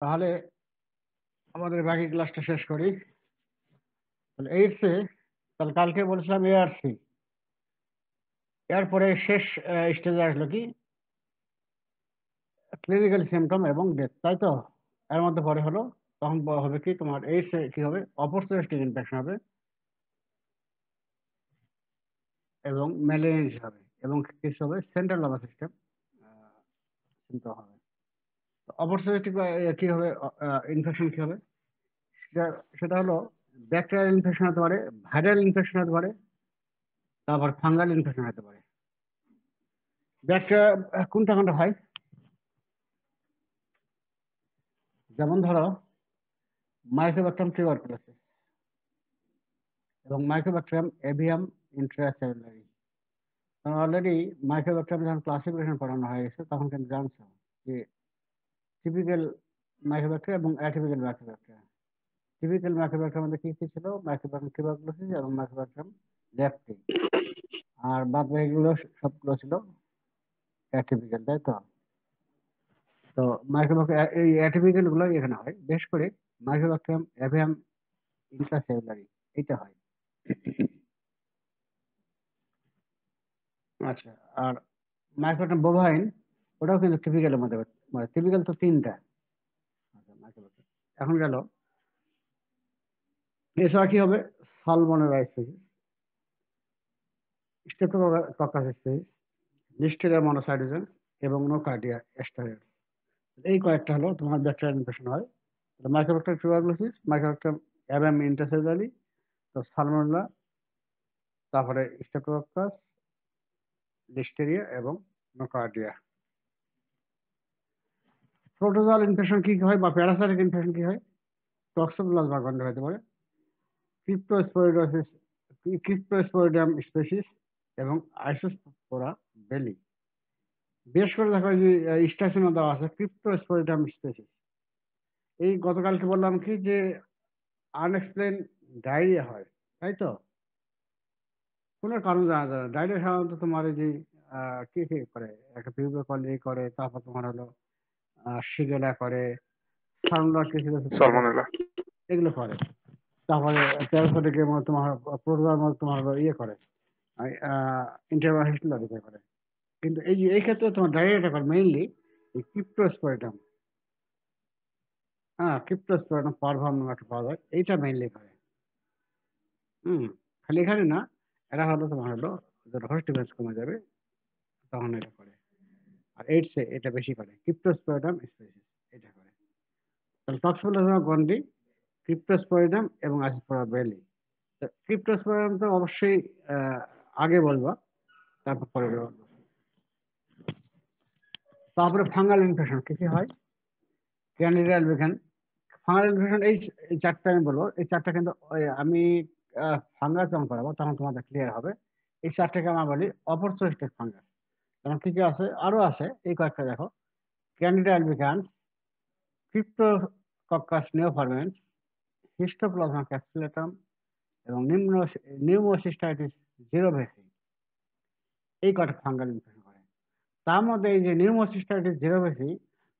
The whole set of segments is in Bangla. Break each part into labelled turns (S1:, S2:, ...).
S1: তাহলে আমাদের বাকি ক্লাসটা শেষ করি। তাহলে এইডসে, তাহলে কালকে বলেছিলাম এআরসি, এরপরে শেষ স্টেজে আসলো কি ক্লিনিক্যাল সিমটম এবং ডেথ, তাই তো? এর মধ্যে পরে হলো তখন হবে কি তোমার এইডসে কি হবে, অপরচুনিস্টিক ইনফেকশন হবে এবং ম্যালেরিয়া হবে এবং কিছু হবে সেন্ট্রাল নার্ভাস সিস্টেম সিমটম হবে। অপরচুনিস্টিক কি হবে, ইনফেকশন কি হবে, সেটা সেটা হলো ব্যাকটেরিয়াল ইনফেকশন হতে পারে, ভাইরাল ইনফেকশন হতে পারে, তারপর ফাঙ্গাল ইনফেকশন হতে পারে। ব্যাকটেরিয়া কোনটা কোনটা হয়, যেমন ধরো মাইকোব্যাকটেরিয়াম টিউবারকুলোসিস এবং মাইকোব্যাকটেরিয়াম এভিয়াম ইন্ট্রাসেলুলারি। অলরেডি মাইক্রোব্যাকটেরিয়াম যখন ক্লাসিফিকেশন পড়ানো হয়ে গেছে তখন কিন্তু জানছো যে টিপিক্যাল মাইক্রোব্যাকটেরিয়া এবং অ্যাটিপিক্যাল মাইক্রোব্যাকটেরিয়া। টিপিক্যাল মাইক্রোব্যাকটেরিয়ার মধ্যে কি কি ছিল, মাইক্রোব্যাকটেরিয়াম টিউবারকুলোসিস এবং মাইক্রোব্যাকটেরিয়াম লেপ্টি। আর বাদ বাকিগুলো সবগুলো ছিল অ্যাটিপিক্যাল, তাই তো? তো মাইক্রোব্যাকটেরিয়া এই অ্যাটিপিক্যাল গুলো এখানে হয় বেশ করে, মাইক্রোব্যাকটেরিয়াম এভিয়াম ইন্ট্রাসেলুলারি এটা হয়। আচ্ছা, আর মাইক্রোব্যাকটেরিয়াম বোভাইন ওটাও কিন্তু টিপিক্যালের মধ্যে, মানে টিপিক্যাল তো তিনটা। আচ্ছা, মাইক্রোব্যাকটেরিয়াম এখন গেল, এছাড়া কি হবে, সালমোনেলা স্পিসিস, স্টেফটোকক্কাস স্পিসিস, লিস্টেরিয়া মনোসাইটোজেন এবং নোকার্ডিয়া স্টেরিয়া। এই কয়েকটা হলো তোমার ব্যাকটেরিয়াল ইনফেকশন হয়। মাইক্রোব্যাকটেরিয়াম টিউবারকুলোসিস, মাইক্রোব্যাকটেরিয়াম অ্যাবাম ইন্টারসেলুলারি, তো সালমোনেলা, তারপরে স্টেফটোকক্কাস, লিস্টেরিয়া এবং নোকার্ডিয়া। প্রোটোজোয়াল ইনফেকশন কি কি হয় বা প্যারাসাইটিক ইনফেকশন কি হয়, টক্সোপ্লাজমা গন্ধ হতে পারে, ক্রিপ্টোস্পোরিডোসিস, ক্রিপ্টোস্পোরিডিয়াম স্পিসিস এবং আইসোস্পোরা বেলি। বেশ করে দেখো এই যে স্টেশনে দেওয়া আছে ক্রিপ্টোস্পোরিডিয়াম স্পিসিস। এই গতকালকে বললাম কি যে আনএক্সপ্লেন ডায়রিয়া হয়, তাই তো? কোনো কারণ জানা যায় না। ডায়রিয়া সাধারণত তোমার এই যে কি কি করে, একটা পিউবে কলি করে, তারপর তোমার হলো শিগেলা করে, সালমোনেলা কিছু কিছু করে,
S2: সালমোনেলা।
S1: এগুলো করে। তারপরে প্যারাসাইটিকের মধ্যে তোমার প্রোটোজোয়ার মধ্যে তোমার হলো ইয়ে করে, ইন্টারভাহিস্টুলারি করে। কিন্তু এই যে এই ক্ষেত্রে তোমার ডায়রিয়াটা করে মেইনলি এই ক্রিপ্টোস্পোরিডিয়াম। হ্যাঁ, ক্রিপ্টোস্পোরিডিয়াম পারভার্ম নামে একটা পাওয়া যায়, এইটা মেইনলি করে। হুম, খালি এখানে না, এরা হলো তোমার হলো হোস্ট ডিফেন্স কমে যাবে তখন এটা করে। আর এইডসে এটা বেশি করে, ক্রিপ্টোস্পোরিডিয়াম স্পিসিস এটা করে। তাহলে টক্সোপ্লাজমা গন্ডি, ক্রিপ্টোস্পোরিডিয়াম এবং আসিস্পোরা বেলি। ক্রিপ্টোস্পোরিডিয়াম তো অবশ্যই আগে বলবো, তারপর পরে বলবো। তারপরে ফাঙ্গাল ইনফেকশন কি কি হয়, ক্যান্ডিডা অ্যালবিকান। ফাঙ্গাল ইনফেকশন এই চারটা আমি বলবো, এই চারটা কিন্তু আমি ফাঙ্গাস যখন করাবো তখন তোমাদের ক্লিয়ার হবে। এই চারটাকে আমরা বলি অপরচুনিস্টিক ফাঙ্গাস। যেমন কি কি আছে, আরো আছে, এই কয়েকটা দেখো, ক্যান্ডিডা অ্যালবিকান্স, ক্রিপ্টোকক্কাস নিওফরমেন্স, হিস্টোপ্লাজমা ক্যাপসুলেটাম এবং নিউমোসিস্টাইটিস জিরোভেসি। এই কয়টা ফাঙ্গাল ইনফেকশন করে। তার মধ্যে এই যে নিউমোসিস্টাইটিস জিরোভেসি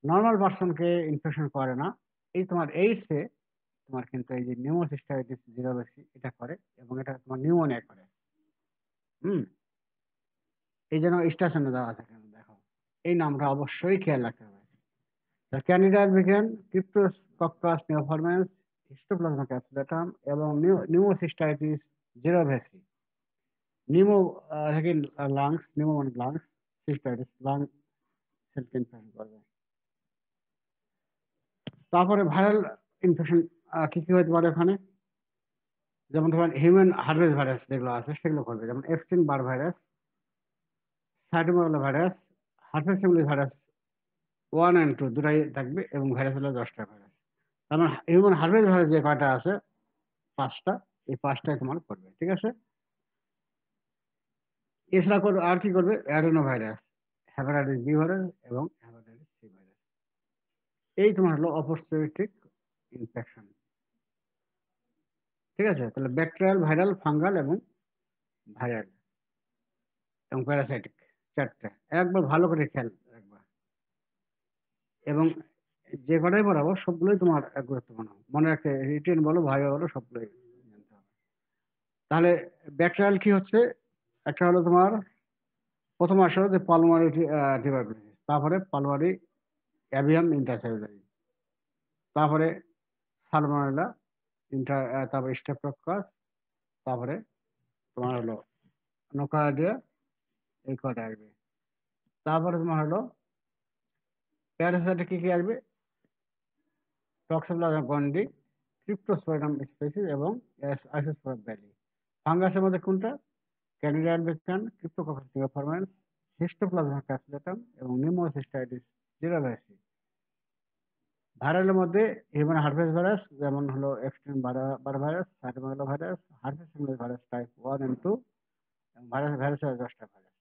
S1: নর্মাল পার্সনকে ইনফেকশন করে না, এই তোমার এইডসে তোমার কিন্তু এই যে নিউমোসিস্টাইটিস জিরোভেসি এটা করে এবং এটা তোমার নিউমোনিয়া করে। হুম, এই জন্য স্টেশনে দেওয়া আছে এখানে দেখো, এই নামটা অবশ্যই খেয়াল রাখতে হবে। ক্যান্ডিডা albicans, ক্রিপ্টোকক্কাস নিওফরমেন্স, হিস্টোপ্লাজমা ক্যাপসুলেটাম এবং নিউমোসিস্টাইটিস জিরোভেসি। নিউমো থেকে লাংস, নিউমো মানে লাংস, সিস্টাইটিস লাং সেলকে ইনফেকশন করবে। তারপরে ভাইরাল ইনফেকশন কি কি হতে পারে ওখানে, যেমন ধরেন হিউম্যান হার্বেস ভাইরাস যেগুলো আছে সেগুলো করবে, যেমন Epstein bar virus, cytomegalovirus, herpes similar virus 1 and 2 দুটাই থাকবে এবং ভাইরাস হলো 10টা ভাইরাস। তার মানে হিউম্যান হার্বেস ভাইরাস যে কয়টা আছে 5টা, এই 5টাই তোমার করবে, ঠিক আছে? এছাড়া করবে আর কি করবে, adenovirus, hepatitis B virus এবং হেপাটাইটিস সি ভাইরাস। এই তোমার হলো অপরচুনিস্টিক ইনফেকশন, ঠিক আছে? তাহলে ব্যাকটেরিয়াল, ভাইরাল, ফাঙ্গাল এবং ভাইরাল এবং প্যারাসাইটিক, চারটা একবার ভালো করে খেয়াল রাখবা। এবং যে কটাই পড়াবো সবগুলোই তোমার গুরুত্বপূর্ণ, মনে রাখতে রিটেন বলো ভাইবা বলো সবগুলোই জানতে হবে। তাহলে ব্যাকটেরিয়াল কি হচ্ছে, একটা হলো তোমার প্রথম আসলে যে পালমারি টিউবারকুলোসিস, তারপরে পালমারি অ্যাভিয়াম ইন্টারসেলুলারি, তারপরে সালমোনেলা তারপরে স্টেপ্টোকক্কাস, তারপরে তোমার হলো নোকার্ডিয়া, এই কটা আসবে। তারপরে তোমার হলো প্যারাসাইটে কি কি আসবে, টক্সোপ্লাজমা গন্ডি, ক্রিপ্টোস্পোরিয়াম স্পেসিস এবং আইসোস্পোরম ভ্যালি। ফাঙ্গাসের মধ্যে কোনটা, ক্যান্ডিডা আলবিকান, ক্রিপ্টোকক্কাস নিওফরমেন্স, হিস্টোপ্লাজমা ক্যাপসুলেটাম এবং নিউমোসিস্টাইটিস জিরাভাইসি। ভাইরালের মধ্যে হিউম্যান হার্পেস ভাইরাস, যেমন হলো extreme virus, cytomegalovirus, herpes virus type 1 and 2, এবং ভাইরাসের 10টা ভাইরাস।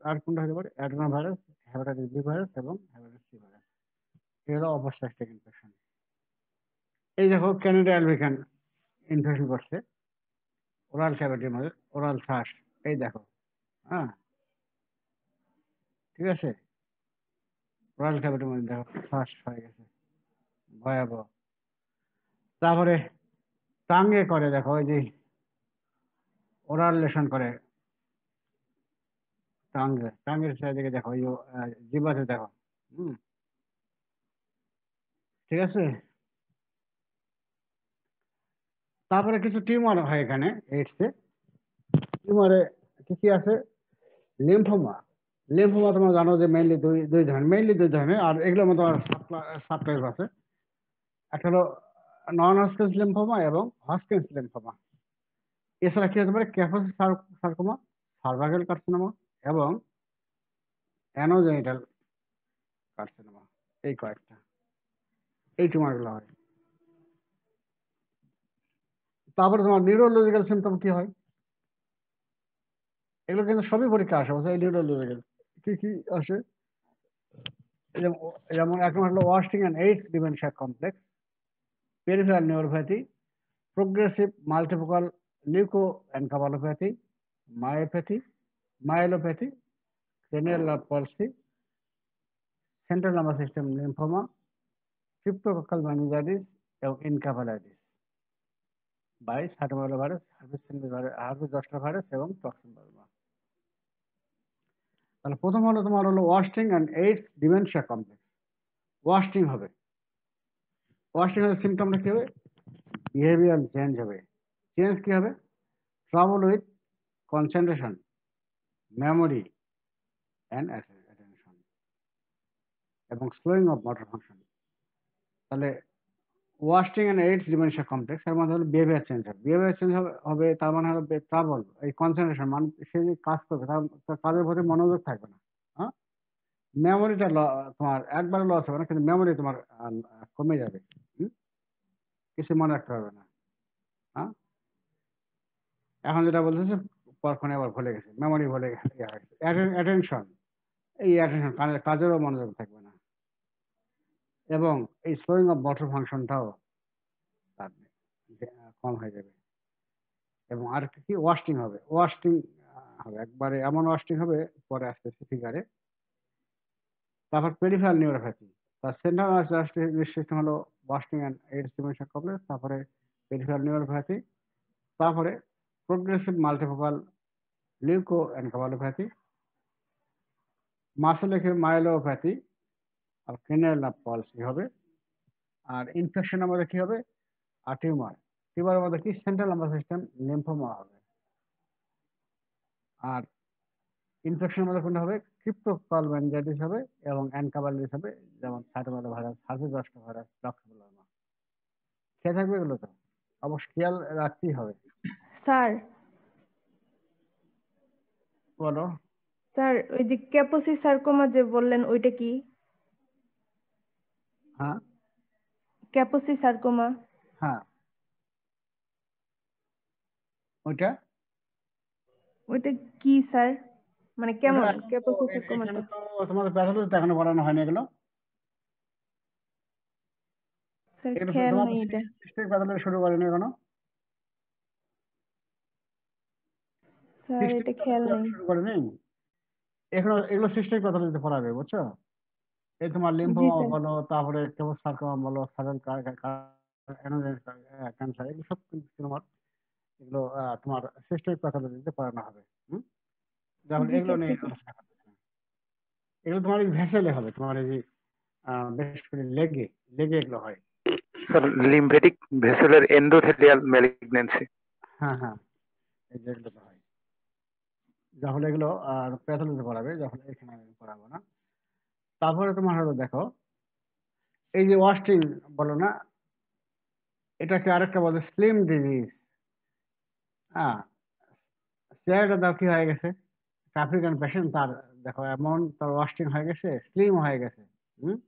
S1: আর কোনটা হতে পারে, adenovirus, hepatitis B virus এবং হেপাটাইটিস সি ভাইরাস। এই হলো অপস্টাস্টিক ইনফেকশন। এই দেখো ক্যানিডা অ্যালবিকান ইনফেকশন করছে ওরাল ক্যাভিটির মধ্যে, ওরাল শ্বাস, এই দেখো, হ্যাঁ ঠিক আছে, ওরাল ক্যাভিটির মধ্যে দেখো শ্বাস হয়ে গেছে, ভয়াবহ। তারপরে টাঙ্গে করে দেখো, ওই যে ওরাল লেশন করে টাঙ্গের চারিদিকে দেখো, ওই জিহ্বাতে দেখো, হুম ঠিক আছে। তারপরে কিছু টিউমার হয় এখানে এইডসে। টিউমারে কি কি আছে, লিম্ফোমা। লিম্ফোমা তোমরা জানো যে মেইনলি দুই ধরনের, আর এগুলোর মধ্যে সাবটাইপ আছে। একটা হলো নন হজকিন্স লিম্ফোমা এবং হজকিন্স লিম্ফোমা। এছাড়া কি হতে পারে, ক্যাপোসিস সার্কোমা, সার্ভাইকাল কার্সিনোমা এবং অ্যানোজেনিটাল কার্সিনোমা, এই কয়েকটা, এই টিউমারগুলো হয়। তারপরে তোমার নিউরোলজিক্যাল সিমটম কি হয়, এগুলো কিন্তু সবই পরীক্ষা আসে, এই নিউরোলজিক্যাল কি কি আসে, যেমন এক নম্বর হলো wasting and AIDS dementia complex, peripheral neuropathy, progressive multifocal leukoencephalopathy, myopathy, myelopathy, cranial nerve palsy, central nervous system lymphoma, cryptococcal meningitis এবং encephalitis by cytomegalovirus, herpes zoster virus এবং টক্সিপলাজমা। তাহলে প্রথম হলো তোমার হলো wasting and AIDS dementia complex. Wasting হবে, ওয়াস্টিং এর সিমটমটা কি হবে, বিহেভিয়ার চেঞ্জ হবে। চেঞ্জ কি হবে, trouble with concentration, memory and attention এবং স্লোয়িং অফ মোটর ফাংশন। তাহলে wasting and AIDS dementia complex এর মধ্যে হলো বিহেভিয়ার চেঞ্জ হবে, বিহেভিয়ার চেঞ্জ হবে তার মানে হলো ট্রাবল, এই কনসেন্ট্রেশন, মানে সে যে কাজ করবে তার কাজের প্রতি মনোযোগ থাকবে না, হ্যাঁ, মেমোরিটা তোমার একবারে লস হবে না, কিন্তু মেমোরি তোমার কমে যাবে, কিছু মনে রাখতে পারবে না, হ্যাঁ। এখন যেটা বলতেছে পরক্ষণে আবার ভুলে গেছে, মেমোরি ভুলে গেছে, অ্যাটেনশন, এই অ্যাটেনশন কাজেরও মনোযোগ থাকবে না, এবং এই স্লোয়িং অফ মোটর ফাংশনটাও তার কম হয়ে যাবে। এবং আর কি ওয়াস্টিং হবে, ওয়াস্টিং হবে একবারে, এমন ওয়াস্টিং হবে পরে আসতেছে ফিগারে। তারপর পেরিফেরাল নিউরোপ্যাথি, তার সেন্ট্রাল নার্ভাস সিস্টেম হলো wasting and AIDS dementia complex, তারপরে পেরিফেরাল নিউরোপ্যাথি, তারপরে প্রোগ্রেসিভ মাল্টিফোকাল লিউকোএনকেফালোপ্যাথি, মাসেলের মাইলোপ্যাথি আর ক্রেনিয়াল নার্ভ পলসি হবে। আর ইনফেকশনের মধ্যে কি হবে, আর টিউমারের মধ্যে কি সেন্ট্রাল নার্ভাস সিস্টেম লিম্ফোমা হবে। আর ইনফেকশনের মধ্যে কোনটা হবে, ক্রিপ্টোকক্কাল মেনিনজাইটিস হবে এবং এনকেফালাইটিস হবে, যেমন cytomegalovirus, herpes zoster virus, toxoplasma. খেয়ে থাকবে এগুলো তো, অবশ্য খেয়াল রাখতেই হবে।
S2: স্যার
S1: বলো।
S2: স্যার ওই যে ক্যাপোসি সার্কোমা যে বললেন ওইটা কি?
S1: হ্যাঁ
S2: ক্যাপোসি সার্কোমা
S1: হ্যাঁ, ওইটা
S2: ওইটা কি স্যার, মানে
S1: ওটা
S2: কেমন
S1: এখন তো
S2: ক্যাপোসি
S1: এখানে
S2: সার্কোমাটা?
S1: তো তোমাদের প্যাথোলজিতে এখনো পড়ানো হয়নি এগুলো,
S2: স্যার
S1: এগুলো
S2: খেয়াল
S1: তোমাদের
S2: নেই এটা।
S1: সিস্টেম প্যাথোলজি শুরু করেনি এখনো,
S2: স্যার
S1: সিস্টেম
S2: এটা খেয়াল
S1: প্যাথোলজি
S2: নেই।
S1: শুরু করেনি এখনো, এগুলো সিস্টেম প্যাথোলজিতে পড়াবে, বুঝছো। এই তোমার
S2: জি
S1: লিম্ফোমা
S2: স্যার।
S1: বলো, তারপরে কেমোসার্কোমা বলো, সাধারণ ক্যান্সার, এগুলো সব কিন্তু তোমার এগুলো তোমার সিস্টেমিক প্যাথোলজিতে পড়ানো হবে। হুম? যখন
S2: জি
S1: এগুলো
S2: স্যার,
S1: নিয়ে
S2: ঠিক আছে।
S1: আলোচনা করতেছি, এগুলো তোমার এই ভেসেলে হবে, তোমার এই যে বিশেষ করে লেগে লেগে এগুলো হয়।
S3: স্যার লিম্ফেটিক ভেসেলের এন্ডোথেলিয়াল ম্যালিগন্যান্সি।
S1: হ্যাঁ হ্যাঁ, এই যে এগুলো হয়, যখন এগুলো প্যাথোলজিতে পড়াবে, যখন এখানে আমি পড়াবো না। তারপরে তোমার হলো দেখো, এই যে ওয়াস্টিং বলো না, এটাকে আরেকটা বলে স্লিম ডিজিজ। হ্যাঁ, চেহারাটা দাও কি হয়ে গেছে, আফ্রিকান পেশেন্ট, তার দেখো এমন তার ওয়াস্টিং হয়ে গেছে, স্লিম হয়ে গেছে। হুম,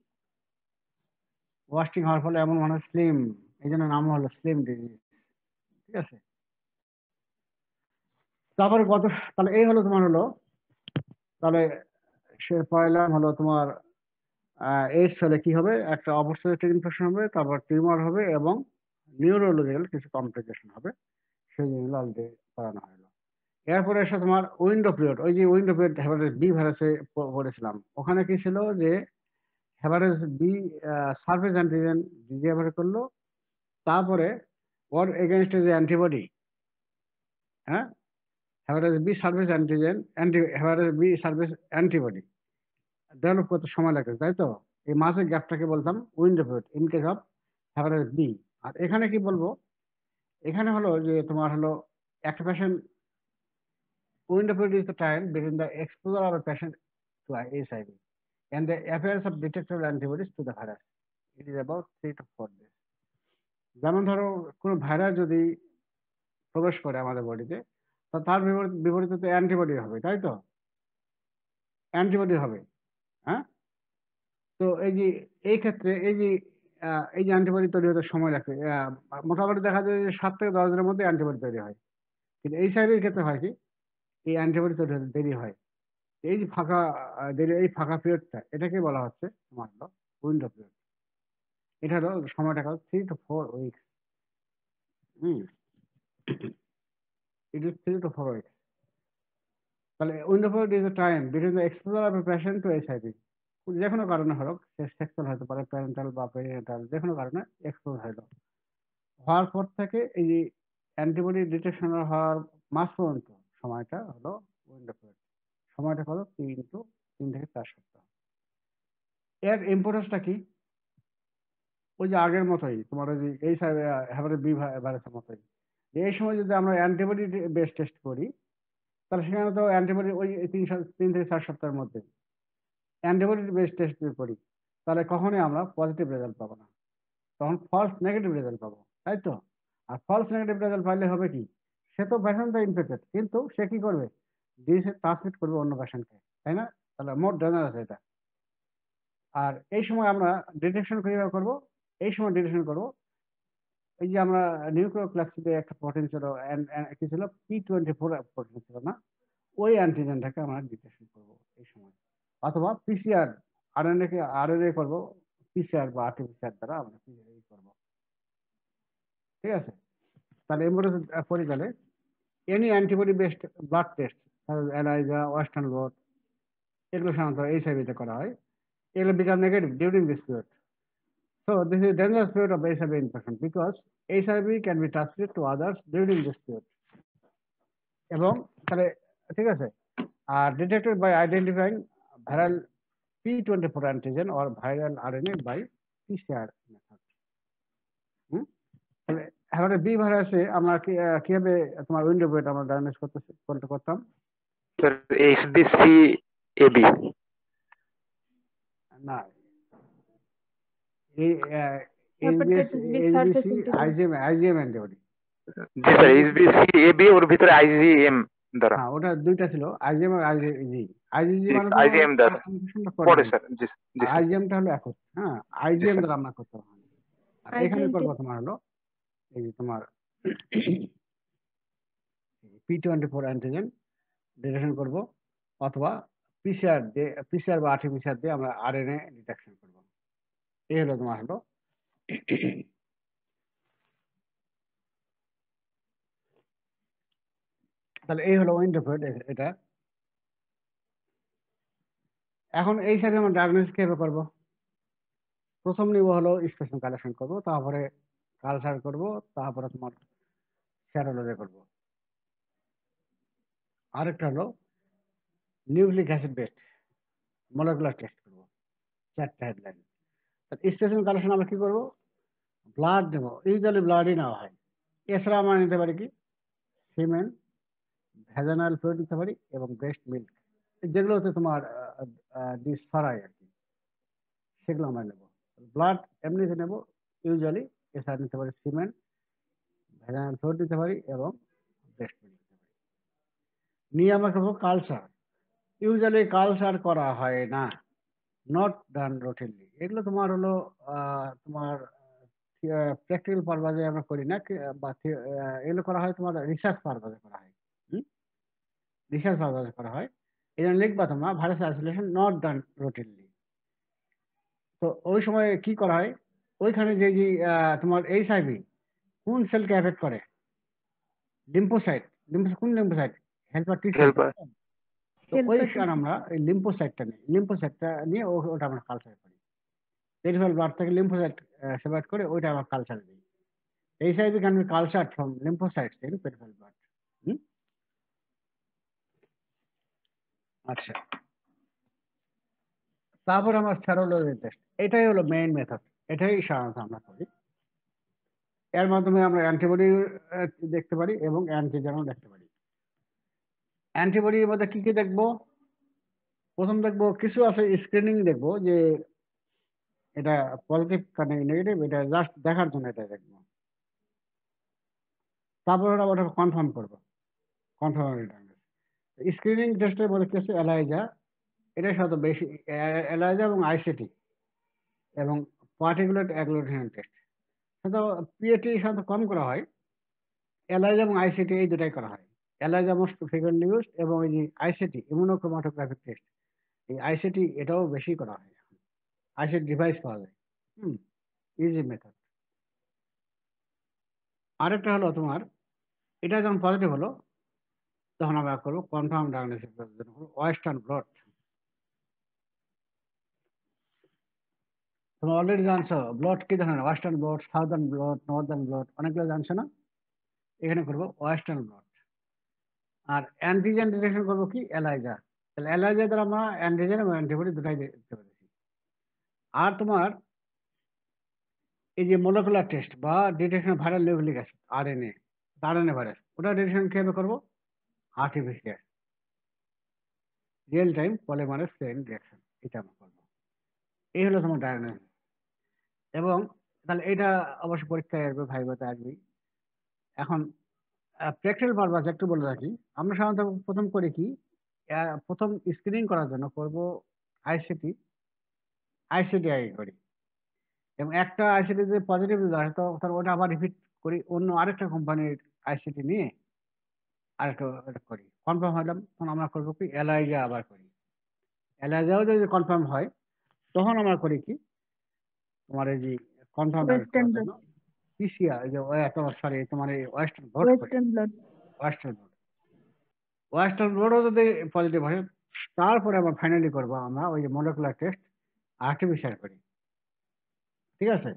S1: ওয়াস্টিং হওয়ার ফলে এমন মানে স্লিম, এই জন্য নাম হলো স্লিম ডিজিজ। ঠিক আছে, তারপরে কত, তাহলে এই হলো তোমার হলো, তাহলে সে পয়লাম হলো তোমার এইডস হলে কি হবে, একটা অপরচুনিটি ইনফেকশন হবে, তারপর টিউমার হবে এবং নিউরোলজিক্যাল কিছু কমপ্লিকেশন হবে। সেই জিনিসগুলো অলরেডি পড়ানো হলো। এরপরে এসে তোমার উইন্ডো পিরিয়ড, ওই যে উইন্ডো পিরিয়ড হেপাটাইটিস বি ভাইরাসে পড়েছিলাম, ওখানে কি ছিল যে হেপাটাইটিস বি সারফেস অ্যান্টিজেন ডিসিভার করলো, তারপরে ওর এগেনস্টে যে অ্যান্টিবডি, হ্যাঁ, hepatitis B surface antigen hepatitis B surface antibody develop করতে সময় লাগে, তাই তো? এই মাসের গ্যাপটাকে বলতাম window period in case of hepatitis B. আর এখানে কি বলবো, এখানে হলো যে তোমার হলো একটা patient, window period is the time between the exposure of a patient to HIV and the appearance of detectable antibodies to the virus. It is about 3 to 4 days. যেমন ধরো কোনো ভাইরাস যদি প্রবেশ করে আমাদের বডিতে, তো তার বিপরীতে তো অ্যান্টিবডি হবে, তাই তো? অ্যান্টিবডি হবে। হ্যাঁ, তো এই যে এই ক্ষেত্রে এই যে অ্যান্টিবডি তৈরি হতে সময় লাগে, মোটামুটি দেখা যায় যে 7 থেকে 10 দিনের মধ্যে অ্যান্টিবডি তৈরি হয়। কিন্তু এইচআইভির ক্ষেত্রে হয় কি, এই অ্যান্টিবডি তৈরি হতে দেরি হয়। এই যে ফাঁকা এই ফাঁকা পিরিয়ডটা, এটাকে বলা হচ্ছে তোমার হলো উইন্ডো পিরিয়ড। এটা হলো সময়টা 3 to 4 উইকস। হুম, ইট ইজ 3 to 4 উইকস। তাহলে window period is the time between the exposure of a patient to HIV. যে কোনো কারণে হলো, সে সেক্সুয়াল হতে পারে, প্যারেন্টাল বা পেরিনেটাল, যে কোনো কারণে এক্সপোজ হলো, হওয়ার পর থেকে এই যে অ্যান্টিবডি ডিটেকশন হওয়ার মাস পর্যন্ত সময়টা হলো উইন্ডো পিরিয়ড। সময়টা হলো 3 থেকে 4 সপ্তাহ। এর ইম্পর্টেন্সটা কি, ওই যে আগের মতোই তোমার ওই যে এই হেপাটাইটিস বি ভাইরাসের মতোই, যে এই সময় যদি আমরা অ্যান্টিবডি বেস টেস্ট করি, তাহলে সেখানে তো অ্যান্টিবডি ওই 3 থেকে 4 সপ্তাহের মধ্যে অ্যান্টিবডি বেস টেস্ট যদি করি, তাহলে কখনোই আমরা পজিটিভ রেজাল্ট পাবো না, তখন ফলস নেগেটিভ রেজাল্ট পাবো, তাই তো? আর ফলস নেগেটিভ রেজাল্ট পাইলে হবে কি, সে তো পেশেন্ট তো ইনফেক্টেড, কিন্তু সে কি করবে, ডিসে ট্রান্সমিট করবে অন্য পেশেন্টকে, তাই না? তাহলে মোর ডেঞ্জারাস এটা। আর এই সময় আমরা ডিটেকশন কিভাবে করবো, এই সময় ডিটেকশন করবো, এই যে আমরা নিউক্লিওক্লাসিডে একটা প্রোটিন ছিল, কি ছিল, P24 প্রোটিন ছিল না, ওই অ্যান্টিজেনটাকে আমরা ডিটেকশন করবো এই সময়। অথবা পিসিআর, আরএনএ করবো, পিসিআর বা আরটিপিসিআর দ্বারা আমরা পিসিআর করবো। ঠিক আছে, তাহলে ইম্পর্টেন্স পড়ে গেলে any antibody based blood test, ELISA, western blot, এগুলো সাধারণত এইচআইভিতে করা হয়, এগুলো become negative during this period. So this is dangerous period of HIV infection because HIV can be transmitted to others during this period. এবং তাহলে ঠিক আছে, আর detected by identifying viral P24 antigen or viral RNA by PCR method. তাহলে হেপাটাইটিস বি ভাইরাসে আমরা কিভাবে তোমার উইন্ডো পিরিয়ড আমরা ডায়াগনোস করতাম?
S3: Sir HPC AB.
S1: না, এই
S2: hepatitis B surface
S1: HBC
S2: antigen.
S1: IgM antibody.
S3: জি স্যার, এইচবিসি এবি ওর ভিতরে আইজিএম দ্বারা।
S1: হ্যাঁ, ওটা দুইটা ছিল, আইজিএম আর আইজিজি। আইজিজি মানে তো
S3: আইজিএম দ্বারা পড়ে স্যার। জি জি স্যার।
S1: আইজিএমটা হলো এখন, হ্যাঁ,
S3: জি
S1: আইজিএম
S3: স্যার।
S1: দ্বারা আমরা করতে হবে। আর এখানে
S2: আইজিএম
S1: করবো তোমার হলো এই যে তোমার P24 অ্যান্টিজেন ডিটেকশন করব, অথবা পিসিআর বা আরটিপিসিআর দিয়ে আমরা আরএনএ ডিটেকশন করব। এই হলো তোমার হলো তাহলে এই হলো উইন্ডো পিরিয়ড এটা। এখন এই সাথে আমরা ডায়াগনোসিস কিভাবে করবো? প্রথম নিব হলো স্পেসিমেন কালেকশন করব, তারপরে কালচার করব, তারপরে তোমার সেরোলজি করব। আরেকটা হলো nucleic acid based molecular test করব। 4টা হেডলাইন। স্পেসিমেন কালেকশন আমরা কি করব? ব্লাড নেব, ইউজুয়ালি ব্লাডই নেওয়া হয়। এছাড়া আমরা নিতে পারি কি সিমেন, ভ্যাজানাল ফ্লুইড নিতে পারি এবং ব্রেস্ট মিল্ক, যেগুলো হচ্ছে তোমার ডিস ছড়ায় আর কি, সেগুলো আমরা নেব। ব্লাড এমনিতে নেব ইউজুয়ালি, এছাড়া নিতে পারি সিমেন, ভ্যাজানাল ফ্লুইড নিতে পারি এবং ব্রেস্ট মিল্ক নিতে পারি। নিয়ে আমরা করবো কালচার। ইউজুয়ালি কালচার করা হয় না, নট ডান রুটিনলি। এগুলো তোমার হলো তোমার প্র্যাকটিক্যাল পারপাজে আমরা করি না, বা এগুলো করা হয় তোমার রিসার্চ পারপাজে করা হয়। রিসার্চ পারপাজে করা হয়। এই জন্য লিখবা তোমরা virus isolation not done routinely. তো ওই সময় কি করা হয়, ওইখানে যে যে তোমার এইচআইভি কোন সেলকে এফেক্ট করে? লিম্ফোসাইট। কোন লিম্ফোসাইট? হেল্পার টি সেল।
S3: হেল্পার।
S1: তো ওইখানে আমরা এই লিম্ফোসাইটটা নিই, লিম্ফোসাইটটা নিয়ে ওটা আমরা কালচার করি। পেরিফেরাল ব্লাড থেকে লিম্ফোসাইট সেপারেট করে ওইটা আমরা কালচার দিই। HIV can be cultured from lymphocytes in peripheral blood. আচ্ছা, তারপর আমার সেরোলজি টেস্ট। এটাই হলো মেইন মেথড, এটাই সাধারণত আমরা করি। এর মাধ্যমে আমরা অ্যান্টিবডি দেখতে পারি এবং অ্যান্টিজেনও দেখতে পারি। অ্যান্টিবডির মধ্যে কি কি দেখবো? প্রথম দেখবো কিছু আছে স্ক্রিনিং দেখবো, যে এটা পজিটিভ কানে নেগেটিভ, এটা জাস্ট দেখার জন্য এটা দেখবো। তারপর ওটা কনফার্ম করবো, কনফার্মের স্ক্রিনিং টেস্টের মধ্যে কিছু এলাইজা, এটাই সাধারণত বেশি, এলাইজা এবং আইসিটি এবং পার্টিকুলার অ্যাগ্লুটিনেশন টেস্ট। সাধারণত পিএটি সাধারণত কম করা হয়, এলাইজা এবং আইসিটি এই দুটাই করা হয়। এলাইজা মোস্ট ফ্রিকুয়েন্টলি ইউজড, এবং এই যে আইসিটি ইমিউনোক্রোমাটোগ্রাফিক টেস্ট, এই আইসিটি এটাও বেশি করা হয়। আইসিটি ডিভাইস পাওয়া যায়, ইজি মেথড। আরেকটা হলো তোমার, এটা যখন পজিটিভ হলো তখন আমরা করবো কনফার্ম ডায়াগনোসিস জন্য ওয়েস্টার্ন ব্লট। তোমরা অলরেডি জানছো ব্লট কি ধরনের, western blot, southern blot, Northern blot, অনেকগুলো জানছো না? এখানে করবো ওয়েস্টার্ন ব্লট। আর অ্যান্টিজেন ডিটেকশন করবো কি এলাইজা। তাহলে এলাইজা দ্বারা আমরা অ্যান্টিজেন এবং অ্যান্টিবডি দুটাই দেখতে পেরেছি। আর তোমার এই যে মলিকুলার টেস্ট বা detection viral nucleic acid RNA virus, ওটা ডিটেকশন কিভাবে করবো? RTPCR, real time polymerase chain reaction, এটা আমরা করবো। এই হলো তোমার ডায়াগনোসিস। এবং তাহলে এটা অবশ্য পরীক্ষায় আসবে, ভাইভাতে আসবে। এখন প্র্যাকটিক্যাল পারপাস একটু বলে রাখি, আমরা সাধারণত প্রথম করি কি, প্রথম স্ক্রিনিং করার জন্য করব আইসিটিআই করি, এবং একটা আইসিটি যদি পজিটিভ হয় তো ওটা আবার রিপিট করি অন্য আরেকটা কোম্পানির আইসিটি নিয়ে আরেকটা করি। কনফার্ম হলাম তখন আমরা করবো কি এলাইজা আবার করি। এলাইজাও যদি কনফার্ম হয় তখন আমরা করি কি তোমার এই যে কনফার্ম করার জন্য পিসিআর, এই যে সরি তোমার এই ওয়েস্টার্ন ব্লট করি। ওয়েস্টার্ন ব্লটও যদি পজিটিভ হয় তারপরে আবার ফাইনালি করবো আমরা ওই যে মলিকুলার টেস্ট আরটিপিসিআর করি, ঠিক আছে?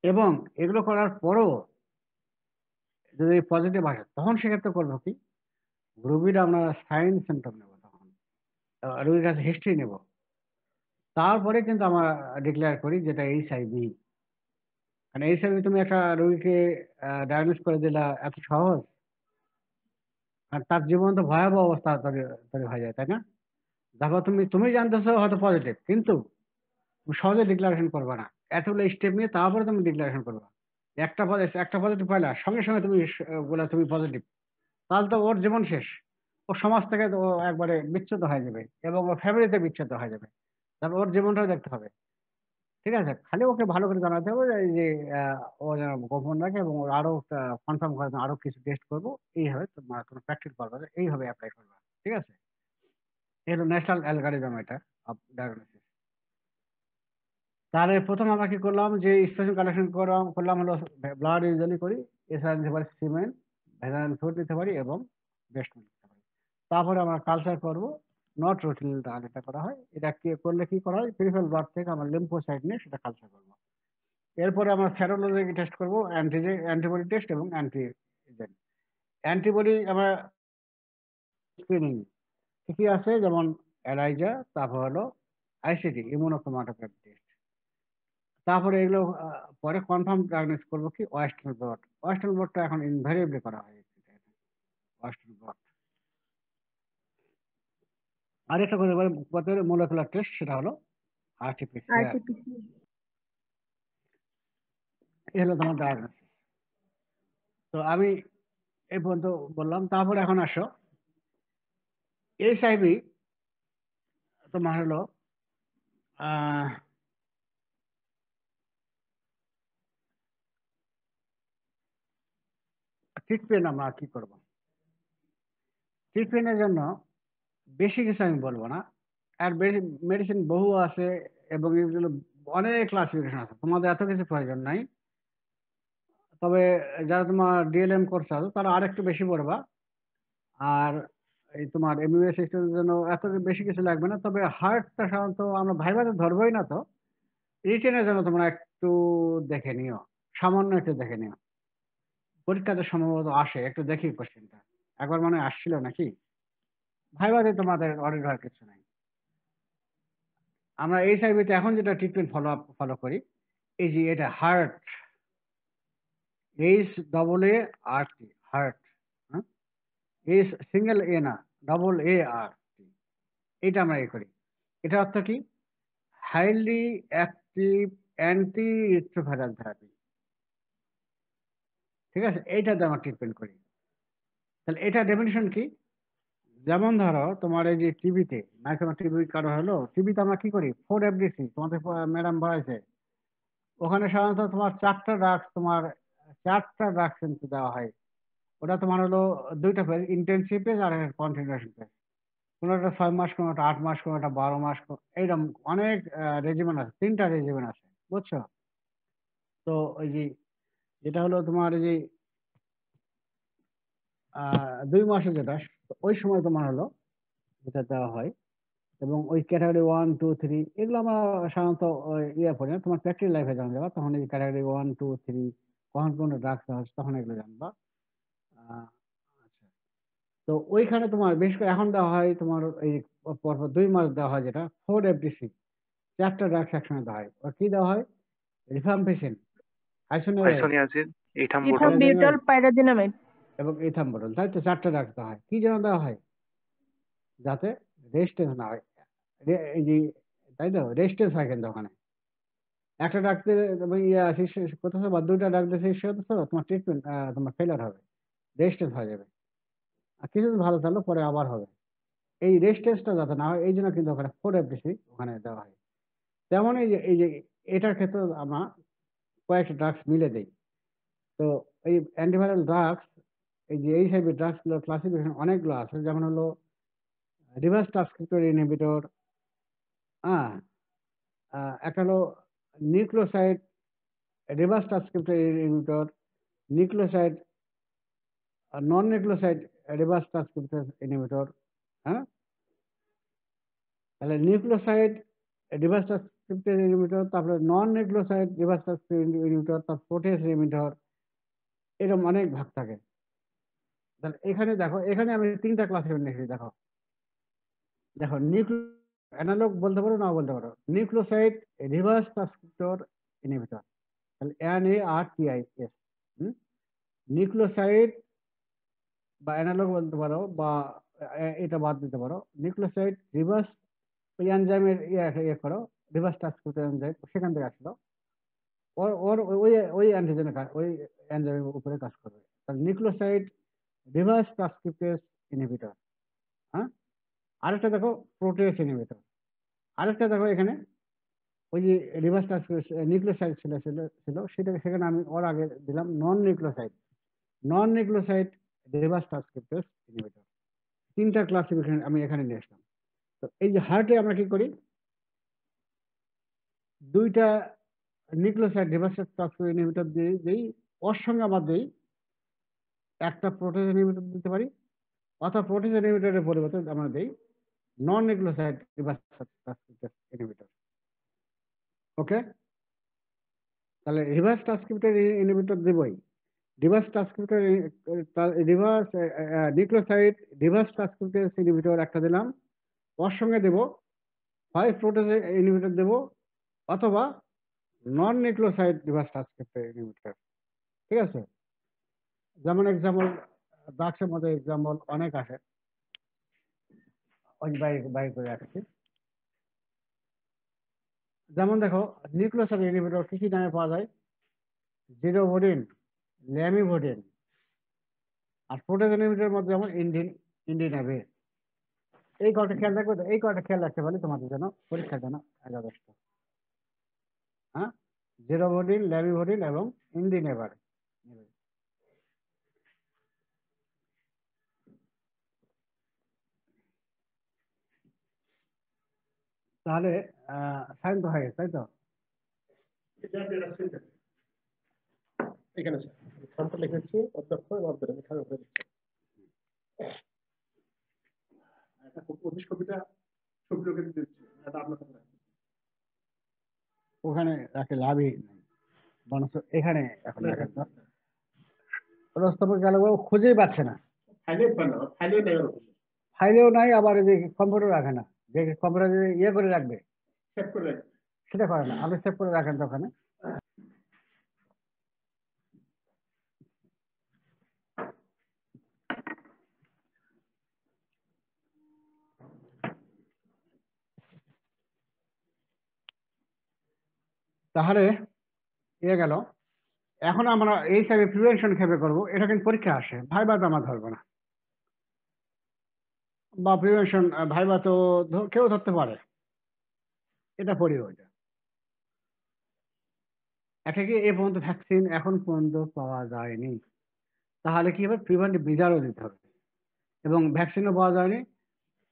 S1: এবং এগুলো করার পরও যদি পজিটিভ আসে তখন সেক্ষেত্রে করবো কি, রোগীর আমরা সাইন সিমটম নেবো, তখন রোগীর কাছে হিস্ট্রি নেব, তারপরে কিন্তু আমরা ডিক্লেয়ার করি যেটা এইচআইভি। কারণ এইচআইভি তুমি একটা রোগীকে ডায়াগনোস করে দিলা এত সহজ, আর তার জীবন তো ভয়াবহ অবস্থা তৈরি হয়ে যায়, তাই না? তারপর তুমি জানতেছো হয়তো পজিটিভ, কিন্তু তুমি সহজে ডিক্লারেশন করবে না, এতগুলো স্টেপ নিয়ে তারপরে তুমি ডিক্লারেশন করবে। একটা পজিটিভ পাইলা সঙ্গে সঙ্গে তুমি বলে তুমি পজিটিভ, তাহলে তো ওর জীবন শেষ, ও সমাজ থেকে তো ও একবারে বিচ্যুত হয়ে যাবে এবং ওর ফ্যামিলিতে বিচ্যুত হয়ে যাবে। তারপর ওর জীবনটাও দেখতে হবে, ঠিক আছে? খালি ওকে ভালো করে জানাতে হবে যে ও যেন গোপন রাখে, এবং ওর আরো কনফার্ম করার জন্য আরো কিছু টেস্ট করবো, এইভাবে তোমার কোনো প্র্যাকটিস করবে, এইভাবে অ্যাপ্লাই করবে, ঠিক আছে? এই হলো ন্যাশনাল অ্যালগরিদম এটা অফ ডায়াগনোসিস। তাহলে প্রথম আমরা কি করলাম, যে স্পেসিমেন কালেকশন করলাম হলো ব্লাড ইউজুয়ালি করি, এছাড়া নিতে পারি সিমেন, ভ্যাজাইনাল ফ্লুইড নিতে পারি এবং ব্রেস্ট মিল্ক নিতে পারি। তারপরে আমরা কালচার করব নট রুটিন ডায়াল এটা করা হয়। এটা কি করলে কি করা হয়, পেরিফেরাল ব্লাড থেকে আমরা লিম্ফোসাইট নিয়ে সেটা কালচার করবো। এরপরে আমরা সেরোলজি টেস্ট করবো, অ্যান্টিবডি টেস্ট এবং অ্যান্টিজেন। অ্যান্টিবডি আমরা স্ক্রিনিং কি কি আছে, যেমন এলাইজা, তারপর হলো আইসিটি ইমিউনোক্রোমাটোগ্রাফি টেস্ট। তারপরে এগুলো পরে কনফার্ম ডায়াগনোস করবো কি ওয়েস্টার্ন ব্লট। ওয়েস্টার্ন ব্লটটা এখন ইনভ্যারিয়েবলি করা হয় ওয়েস্টার্ন ব্লট। আরেকটা করে মোলেকুলার টেস্ট, সেটা হলো আরটিপিসিআর।
S2: আরটিপিসি।
S1: এই হলো তোমার ডায়াগনোসিস। তো আমি এই পর্যন্ত বললাম। তারপরে এখন আসো এইচআইভি তোমার হলো ট্রিটমেন্ট আমরা কি করবো। ট্রিটমেন্টের জন্য বেশি কিছু আমি বলবো না, আর বেশি মেডিসিন বহু আছে এবং এগুলো অনেক ক্লাসিফিকেশন আছে, তোমাদের এত কিছু প্রয়োজন নাই। তবে যারা তোমার ডিএলএম কোর্স আছে তারা আরেকটু বেশি পড়বা। আর এই তোমার এমবিবিএস স্টুডেন্টের জন্য এত বেশি কিছু লাগবে না। তবে হার্টটা সাধারণত আমরা ভাইভাতে ধরবোই না, তো রিটেনের জন্য তোমরা একটু দেখে নিও, সামান্য একটু দেখে নিও। পরীক্ষাতে সম্ভবত আসে, একটু দেখি কোশ্চেনটা একবার মনে হয় আসছিল নাকি। ভাইভাতে তোমাদের অডিট হওয়ার কিছু নাই। আমরা এইচআইভিতে এখন যেটা ট্রিটমেন্ট ফলো করি, এই যে এটা হার্ট, HAART, হার্ট, এই সিঙ্গেল এ না, AART, এটা আমরা করি। এটা অর্থ কি, হাইলি অ্যাক্টিভ অ্যান্টি রিট্রোভাইরাল থেরাপি। ঠিক আছে, এইটাতে আমরা ট্রিটমেন্ট করি। তাহলে এটা ডেফিনিশন কি, যেমন ধরো তোমার এই যে টিবিতে, মাইক্রো টিবি কারো হলো, টিবিতে আমরা কি করি 4FDC, তোমাদের ম্যাডাম বলেছে, ওখানে সাধারণত তোমার চারটা ড্রাগস কিন্তু দেওয়া হয়। ওটা তোমার হলো দুইটা ফেজ, ইন্টেনসিভ ফেজ আর কন্টিনিউশন ফেজ। কোনোটা 6 মাস, কোনোটা 8 মাস, কোনোটা 12 মাস, এইরকম অনেক রেজিমেন্ট আছে, 3টা রেজিমেন্ট আছে, বুঝছো। তো ওই যে যেটা হলো তোমার এই যে 2 মাসে যেটা, ওই সময় তোমার হলো যেটা দেওয়া হয়। এবং ওই ক্যাটাগরি 1, 2, 3 এগুলো আমরা সাধারণত পড়ি না, তোমার প্র্যাকটিক্যাল লাইফে জানা যাবে, তখন এই ক্যাটাগরি 1, 2, 3 কখন কোন ড্রাগস দেওয়া হচ্ছে তখন এগুলো জানবা। আচ্ছা, তো ওইখানে তোমার বেশ করে এখন দেওয়া হয় তোমার এই পরপর 2 মাস দেওয়া হয়, যেটা 4FDC, চারটা ড্রাগস একসঙ্গে দেওয়া হয়। ওর কি দেওয়া হয়, রিফাম্পিসিন, আইসোনিয়াজিন,
S3: আইসোনিয়াজিন, ইথাম্বুটল।
S2: ইথাম্বিউটল পাইরাজিনামাইড।
S1: এবং ইথাম্বুটল, তাই তো চারটা ড্রাগস দেওয়া হয়। কি জন্য দেওয়া হয়, যাতে রেজিস্ট্যান্স না হয়, এই যে, তাই তো রেজিস্ট্যান্স হয় কিন্তু ওখানে। একটা ডাক্তার শেষ করতেছো বা দুইটা ডাক্তার শেষ করতেছো, তোমার ট্রিটমেন্ট তোমার ফেলার হবে, রেজিস্ট্যান্স হয়ে যাবে। আর কিছুদিন ভালো থাকলো, পরে আবার হবে। এই রেজিস্ট্যান্সটা যাতে না হয় এই জন্য কিন্তু ওখানে 4FDC ওখানে দেওয়া হয়। তেমন এই যে এটার ক্ষেত্রে আমরা কয়েকটা ড্রাগস মিলে দেই। তো এই অ্যান্টিভাইরাল ড্রাগস, এই যে এইচআইভি ড্রাগস গুলো ক্লাসিফিকেশন অনেকগুলো আছে, যেমন হলো রিভার্স ট্রান্সক্রিপ্টর ইনহিবিটর, হ্যাঁ, একটা হলো নিউক্লিওসাইড রিভার্স ট্রান্সক্রিপ্টর ইনহিবিটর, নিউক্লিওসাইড নন নিউক্লিওসাইড রিভার্স ট্রান্সক্রিপ্টর ইনহিবিটর। হ্যাঁ, তাহলে নিউক্লিওসাইড রিভার্স ট্রান্সক্রিপ্টর ইনহিবিটর, তারপরে নন নিউক্লিওসাইড রিভার্স ট্রান্সক্রিপ্টর ইনহিবিটর, তারপর প্রোটেজ ইনহিবিটর, এরকম অনেক ভাগ থাকে। তাহলে এখানে দেখো, এখানে আমি 3টা ক্লাসিফিকেশন লিখেছি। দেখো দেখো অ্যানালগ বলতে পারো, না বলতে পারো, নিউক্লিওসাইড রিভার্স ট্রান্সক্রিপ্টর ইনহিবিটর, তাহলে NARTIS। নিউক্লিওসাইড বা অ্যানালগ বলতে পারো, বা এটা বাদ দিতে পারো, নিউক্লিওসাইড রিভার্স ওই এনজাইমের করো, রিভার্স ট্রান্সক্রিপ্টর এনজাইম সেখান থেকে আসলো, ওর ওর ওই ওই অ্যান্টিজেনের ওই এনজাইমের উপরে কাজ করবে। তাহলে নিউক্লিওসাইড রিভার্স ট্রান্সক্রিপ্টেজ ইনহিবিটর। হ্যাঁ, আরেকটা দেখো প্রোটেজ ইনহিবিটর। আরেকটা দেখো এখানে ওই যে রিভার্স ট্রান্সক্রিপ্টেজ নিউক্লিওসাইড ছিল সেটাকে, সেখানে আমি ওর আগে দিলাম নন নিউক্লিওসাইড রিভার্স ট্রান্সক্রিপ্টেজ ইনহিবিটর। 3টা ক্লাসিফিকেশন আমি এখানে নিয়ে আসলাম। তো এই যে হার্টে আমরা কি করি, 2টা নিউক্লিওসাইড রিভার্স ট্রান্সক্রিপ্টেজ ইনহিবিটর দিই, ওর সঙ্গে আবার দিই একটা প্রোটেজ ইনহিবিটর দিতে পারি, অথবা প্রোটেজ ইনহিবিটরের পরিবর্তে আমরা দিই non nucleoside reverse transcriptase inhibitor. Okay, তাহলে রিভার্স ট্রান্সক্রিপ্টেজ ইনহিবিটর দেবই। Reverse transcriptase reverse nucleoside reverse transcriptase inhibitor একটা দিলাম, ওর সঙ্গে দেব 5 প্রোটেজ ইনহিবিটর দেব, অথবা নন নিউক্লিওসাইড রিভার্স ট্রান্সক্রিপ্টেজ ইনহিবিটর। ঠিক আছে, যেমন এক্সাম্পল ড্রাগসের মধ্যে এক্সাম্পল অনেক আছে, ওই বাইর করে রাখছি। যেমন দেখো নিউক্লিওসাইড ইনহিবিটর কি কি নামে পাওয়া যায়? জিরোভোডিন, ল্যামিভোডিন। আর প্রোটেজ ইনহিবিটরের মধ্যে যেমন ইন্ডিনাভে। এই কটা খেয়াল রাখবে তো, এই কটা খেয়াল রাখতে পারলে তোমাদের জন্য পরীক্ষার জন্য যথেষ্ট। হ্যাঁ, জিরোভোডিন, ল্যামিভোডিন এবং ইন্ডিনেভার। তাহলে সাইন তো হয়ে গেছে, তাই তো?
S4: এখানে নামটা লিখেছি অধ্যক্ষ এবং এখানে উপরে দিচ্ছি। একটা অফিস কপিটা ছবিটা কেটে দিচ্ছি, এটা আপনার কাছে রাখছি।
S1: ওখানে রাখে লাভই নেই, বরঞ্চ এখানে এখন রাখেন তো। রস্তপুর গেল, ও খুঁজেই পাচ্ছে না,
S4: ফাইলেও পায় না, ফাইলেও নেই ওর অফিসে,
S1: ফাইলেও নাই, আবার এই যে কম্পিউটার রাখে না, যে কম্পিউটার ইয়ে করে রাখবে
S4: সেভ করে রাখছি।
S1: সেটা করে না, আপনি সেভ করে রাখেন তো ওখানে। তাহলে ইয়ে গেল। এখন আমরা এই হিসাবে প্রিভেনশন খেপে করবো, এটা কিন্তু পরীক্ষা আসে, ভাইবা তো আমরা ধরবো না, বা প্রিভেনশন ভাইবা তো কেউ ধরতে পারে, এটা পড়ি ওইটা। এটা কি এ পর্যন্ত ভ্যাকসিন এখন পর্যন্ত পাওয়া যায়নি, তাহলে কি হবে? প্রিভেন্টিভ মেজারও দিতে হবে, এবং ভ্যাকসিনও পাওয়া যায়নি,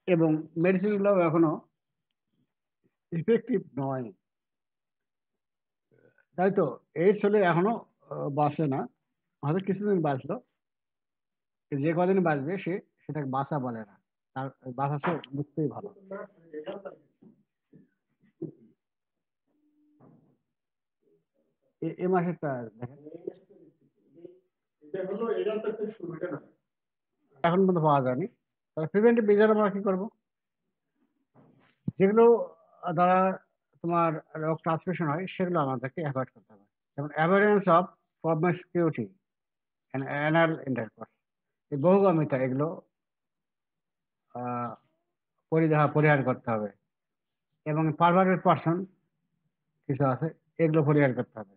S1: এবং মেডিসিনগুলো এখনো ইফেক্টিভ নয়, তাই তো? এইডস হলে এখনো বাঁচে না, হয়তো কিছুদিন বাঁচলো, যে কদিন বাঁচবে সেটাকে বাঁচা বলে না, তার বাঁচা তো বুঝতেই ভালো। এ মাসেরটা দেখেন,
S4: এটা হলো এটা তো একটা শুরু, এটা না।
S1: এখন পর্যন্ত পাওয়া যায়নি। তাহলে প্রিভেন্টিভ মেজার আমরা কি করবো? যেগুলো দ্বারা তোমার রোগ ট্রান্সমিশন হয় সেগুলো আমাদেরকে অ্যাভয়েড করতে হবে, যেমন অ্যাভয়েডেন্স অফ প্রমিসকিউটি, অ্যানাল ইন্টারকোর্স, এই বহুগামিতা, এগুলো পরিহার করতে হবে, এবং পারভার্টেড পার্সন কিছু আছে, এগুলো পরিহার করতে হবে।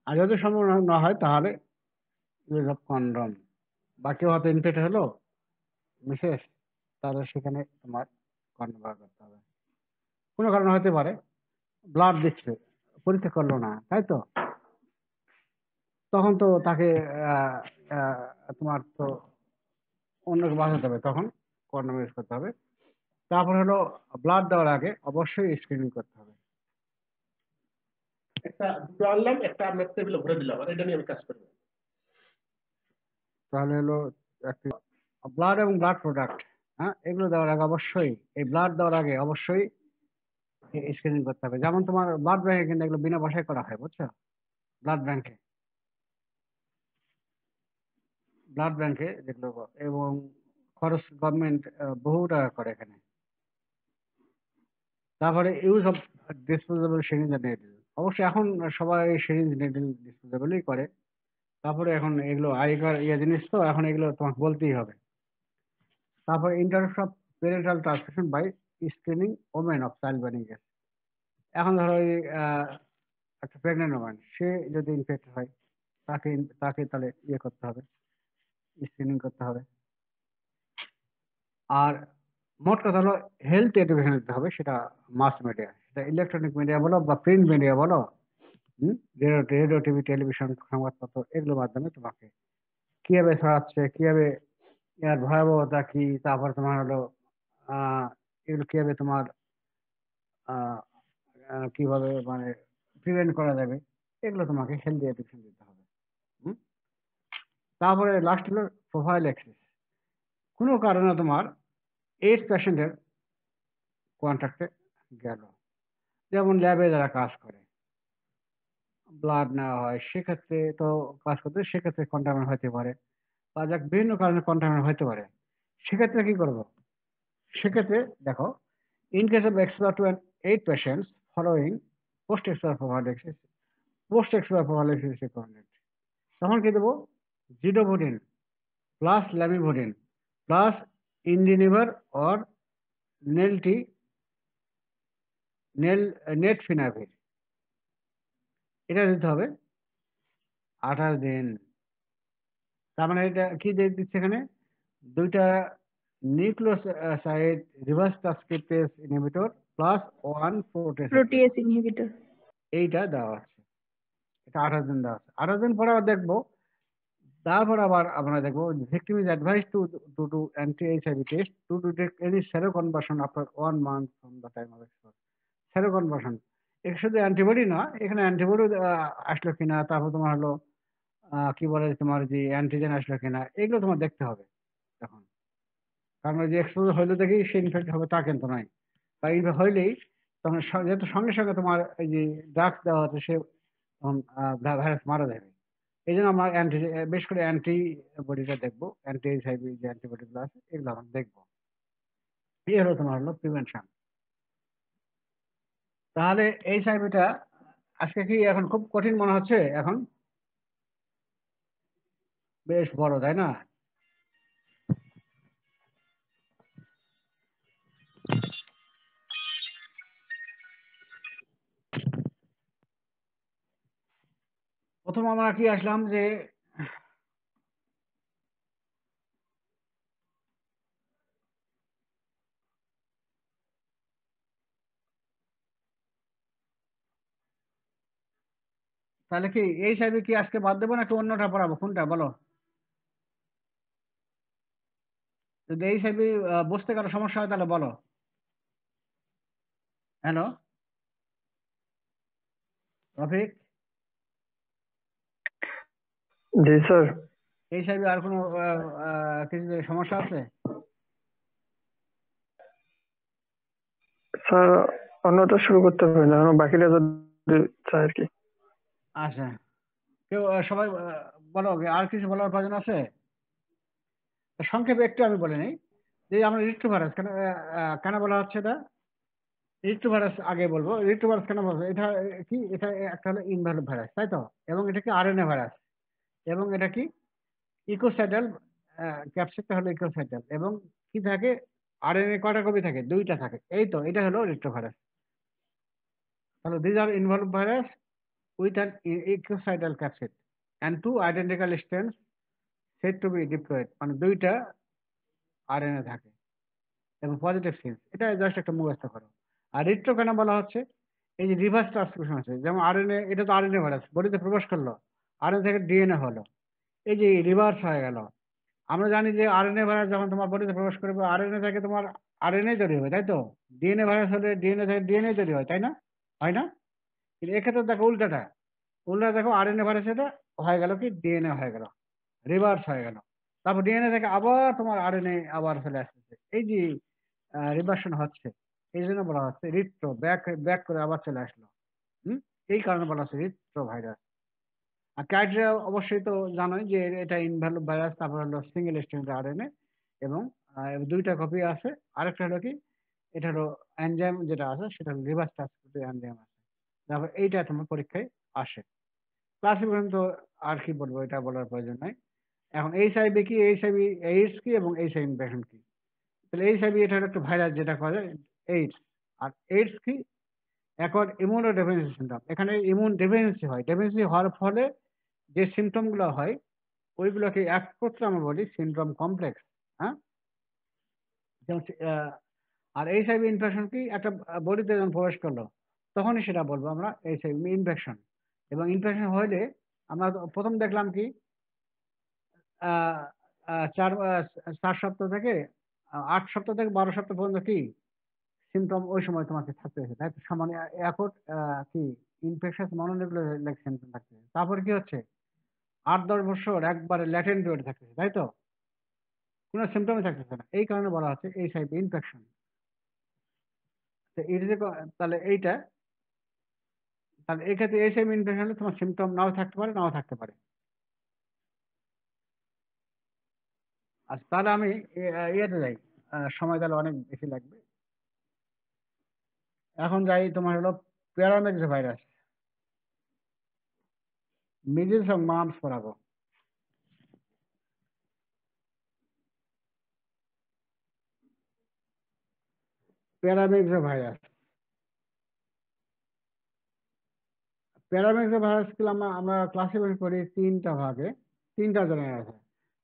S1: আর যদি সম্ভব না হয় তাহলে ইউজ অফ কন্ডম, বা কেউ হয়তো ইনফেক্ট হলো মিসেস, তাহলে সেখানে তোমার কন্ডম ব্যবহার করতে হবে। কোনো কারণে হতে পারে, ব্লাড দিচ্ছে, পরীক্ষা করলো না, তাই তো? তখন তো তাকে তোমার তো অন্যকে বাঁচাতে হবে, তখন কন্ডম ইউজ করতে হবে। তারপর হলো ব্লাড দেওয়ার আগে অবশ্যই স্ক্রিনিং করতে হবে।
S4: একটা দুটো আনলাম, একটা আপনার টেবিলে ভরে দিলাম, আর এটা নিয়ে আমি কাজ করবো।
S1: তাহলে হলো ব্লাড এবং ব্লাড প্রোডাক্ট, হ্যাঁ, এগুলো দেওয়ার আগে অবশ্যই, এই ব্লাড দেওয়ার আগে অবশ্যই স্ক্রিনিং করতে হবে। যেমন তোমার ব্লাড ব্যাংকে কিন্তু এগুলো বিনা পয়সায় করা হয়, বুঝছো? ব্লাড ব্যাংকে, যেগুলো, এবং খরচ গভর্নমেন্ট বহু টাকা করে এখানে। তারপরে use of disposable syringe and needle, অবশ্যই এখন সবাই সিরিঞ্জ নিডল ডিসপোজেবলই করে। তারপরে এখন এগুলো আগেকার জিনিস তো, এখন এগুলো তোমাকে বলতেই হবে। তারপরে interrupt of parental transmission by screening women of childbearing age. এখন ধরো এই একটা প্রেগনেন্ট ওমেন, সে যদি ইনফেক্ট হয়, তাকে তাকে তাহলে করতে হবে, স্ক্রিনিং করতে হবে। আর মোট কথা হলো হেলথ এডুকেশন দিতে হবে, সেটা মাস মিডিয়া, সেটা ইলেকট্রনিক মিডিয়া বলো বা প্রিন্ট মিডিয়া বলো, রেডিও, টিভি, টেলিভিশন, সংবাদপত্র, এগুলোর মাধ্যমে তোমাকে কিভাবে ছড়াচ্ছে, কিভাবে এর ভয়াবহতা কি, তারপর তোমার হলো এগুলো কিভাবে তোমার কিভাবে মানে প্রিভেন্ট করা যাবে, এগুলো তোমাকে হেলথ এডুকেশন দিতে হবে। হুম? তারপরে লাস্ট হলো প্রোফাইল অ্যাক্সেস। কোনো কারণে তোমার এইডস পেশেন্টের কন্ট্যাক্টে গেল, যেমন ল্যাবে যারা কাজ করে, ব্লাড নেওয়া হয়, সেক্ষেত্রে তো কাজ করতে সেক্ষেত্রে কন্টামিনেট হতে পারে, বা যাক বিভিন্ন কারণে কন্টামিনেট হতে পারে। সেক্ষেত্রে কি করব? সেক্ষেত্রে দেখো, in case of exposure to an 8 patients following post exposure prophylaxis, post exposure prophylaxis recommended. তখন কি দেবো? Zidovudine plus lamivudine plus indinavir or নেলটি নেটফিনাভির, এটা দিতে হবে 28 দিন। তার মানে এটা কি দিচ্ছে এখানে? দুইটা nucleoside reverse transcriptase inhibitor plus 1 protease,
S2: protease inhibitor.
S1: এইটা দেওয়া আছে। এটা 28 দিন দেওয়া আছে। 28 দিন পরে আবার দেখবো, তারপর আবার আমরা দেখবো victim is advice to do anti HIV test to detect any সেরো conversion after 1 month from the time of exposure. সেরো conversion, এটা শুধু অ্যান্টিবডি না, এখানে অ্যান্টিবডি আসলো কিনা, তারপর তোমার হলো কি বলে তোমার যে অ্যান্টিজেন আসলো কিনা, এগুলো তোমার দেখতে হবে এখন। কারণ ওই যে এক্সপোজার হইলো দেখেই সে ইনফেক্ট হবে তা কিন্তু নয়, বা ইনফেক্ট হইলেই তখন যেহেতু সঙ্গে সঙ্গে তোমার এই যে ড্রাগস দেওয়া হচ্ছে, সে তখন ভাইরাস মারা যাবে। এই জন্য আমরা বেশ করে অ্যান্টিবডিটা দেখবো, অ্যান্টি এইচআইভি যে অ্যান্টিবডিগুলো আছে এগুলো আমরা দেখবো। এই হলো তোমার হলো প্রিভেনশন। তাহলে এইচআইভিটা আজকে কি এখন খুব কঠিন মনে হচ্ছে? এখন বেশ বড়, তাই না? প্রথম আমরা কি আসলাম যে তাহলে কি এইচআইভি কি আজকে বাদ দেবো নাকি অন্যটা পড়াবো? কোনটা বলো? যদি এইচআইভি বুঝতে কারো সমস্যা হয় তাহলে বলো। হ্যালো রফিক,
S5: জি স্যার।
S1: এইচআইভি আর কোনো কিছু সমস্যা আছে?
S5: স্যার অন্যটা শুরু করতে হবে না, বাকিটা যদি চাই আর কি।
S1: আচ্ছা, কেউ সবাই বলো, আর কিছু বলার প্রয়োজন আছে? সংক্ষেপে একটু আমি বলে নিই যে আমরা রিট্রোভাইরাস কেন কেন বলা হচ্ছে এটা। রিট্রোভাইরাস আগে বলবো। রিট্রোভাইরাস কেন বলবো? এটা কি? এটা একটা হলো ইনভ্যালিড ভাইরাস, তাই তো? এবং এটা কি আরএনএ ভাইরাস, এবং এটা কি ইকোসাইটাল, ক্যাপসিডটা হলো ইকোসাইটাল, এবং কি থাকে? আরএনএ কয়টা কপি থাকে? 2টা থাকে। এই তো, এটা হলো রিট্রোভাইরাস। তাহলে these are involve virus with an icosahedral capsid and 2 identical strands set to be diploid, মানে 2টা আরএনএ থাকে এবং পজিটিভ সিন্স। এটা জাস্ট একটা মুখস্থ করো। আর রিট্রো কেন বলা হচ্ছে? এই যে রিভার্স ট্রান্সক্রিপশন আছে, যেমন আরএনএ, এটা তো আরএনএ ভাইরাস বডিতে প্রবেশ করলো, আরএনএ থেকে ডিএনএ হলো, এই যে রিভার্স হয়ে গেল। আমরা জানি যে আরএনএ ভাইরাস যখন তোমার বডিতে প্রবেশ করবে, আরএনএ থেকে তোমার আরএনএ তৈরি হবে, তাই তো? ডিএনএ ভাইরাস হলে ডিএনএ থেকে ডিএনএ তৈরি হয়, তাই না? হয় না? কিন্তু এক্ষেত্রে দেখো উল্টাটা, উল্টা দেখো আরএনএ ভাইরাস এটা হয়ে গেল কি ডিএনএ হয়ে গেল, রিভার্স হয়ে গেল। তারপর ডিএনএ থেকে আবার তোমার আরএনএ আবার চলে আসতেছে, এই যে রিভার্সন হচ্ছে, এই জন্য বলা হচ্ছে রিট্রো, ব্যাক ব্যাক করে আবার চলে আসলো। এই কারণে বলা হচ্ছে রিট্রো ভাইরাস। আর ক্যাটরা অবশ্যই তো জানোই যে এটা ইনভ্যালিড ভাইরাস, তারপর হলো সিঙ্গেল স্ট্র্যান্ড আরএনএ, এবং 2টা কপি আছে। আরেকটা হলো কি, এটা হলো এনজাইম যেটা আছে, সেটা হলো রিভার্স ট্রান্সক্রিপ্টেজ এনজাইম আছে। তারপর এইটা তোমার পরীক্ষায় আসে। ক্লাসিফিকেশন তো আর কি বলবো, এটা বলার প্রয়োজন নাই। এখন এইচআইভি কি, এইচআইভি এইডস কি, এবং এইচআইভি ইনফেকশন কি? তাহলে এইচআইভি এটা হলো একটা ভাইরাস যেটা করে এইডস। আর এইডস কি? এখন ইমিউনো ডেফিসিয়েন্সি সিনড্রোম। এখানে ইমিউন ডেফিসিয়েন্সি হয়, ডেফিসিয়েন্সি হওয়ার ফলে যে সিমটম গুলো হয় ওইগুলোকে একত্রে আমরা বলি সিনড্রোম কমপ্লেক্স। হ্যাঁ, যেমন আর এইচআইভি ইনফেকশন কি? একটা বডিতে যখন প্রবেশ করলো তখনই সেটা বলবো আমরা এইচআইভি ইনফেকশন। এবং ইনফেকশন হলে আমরা প্রথম দেখলাম কি 4 সপ্তাহ থেকে 8 সপ্তাহ থেকে 12 সপ্তাহ পর্যন্ত কি সিমটম ওই সময় তোমাকে থাকতে হয়েছে, তাই তো? সামান্য এখন কি ইনফেকশন মনোনিউক্লিয়ার সিমটম থাকতে। তারপরে কি হচ্ছে 8-10 বছর একবারে ল্যাটেন্ট পিরিয়ড থাকতেছে, তাই তো? কোনো সিমটমই থাকতেছে না, এই কারণে বলা হচ্ছে এইচআইভি ইনফেকশন। তো এটা যে তাহলে এইটা, তাহলে এই ক্ষেত্রে এইচআইভি ইনফেকশন হলে তোমার সিমটম নাও থাকতে পারে, নাও থাকতে পারে। আচ্ছা, তাহলে আমি ইয়েতে যাই, সময় তাহলে অনেক বেশি লাগবে। এখন যাই তোমার হলো প্যারামিক্স ভাইরাস, মিজেলস এবং মাম্পস পড়াবো। প্যারামিক্স ভাইরাস, প্যারামিক্স ভাইরাস গুলো আমরা ক্লাসিফাই করি তিনটা ভাগে, তিনটা ধরনের আছে।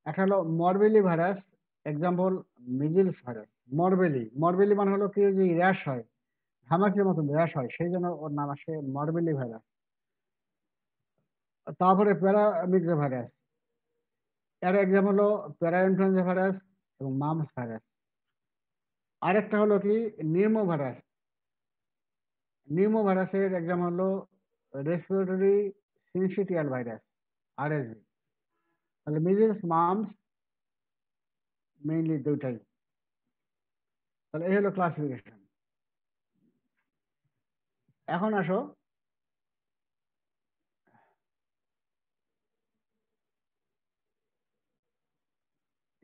S1: একটা হলো মরবেলি ভাইরাস, এক্সাম্পল মিজেলস ভাইরাস। মরবেলি মানে হলো কি, যে র্যাশ হয়, ঘামাচির মতন র্যাশ হয়, সেই জন্য ওর নাম আসে মরবেলি ভাইরাস। তারপরে প্যারামিক্স ভাইরাস, এর এক্সাম্পল হলো প্যারাইনফ্লুয়েঞ্জা ভাইরাস এবং মাম্পস ভাইরাস। আরেকটা হলো কি নিউমো ভাইরাস, নিউমো ভাইরাসের এক্সাম হলো রেসপিরেটরি সিনসিটিয়াল ভাইরাস, আরএসভি। তাহলে মিজেলস মাম্পস মেইনলি দুইটাই। তাহলে এই হলো ক্লাসিফিকেশন। এখন আসো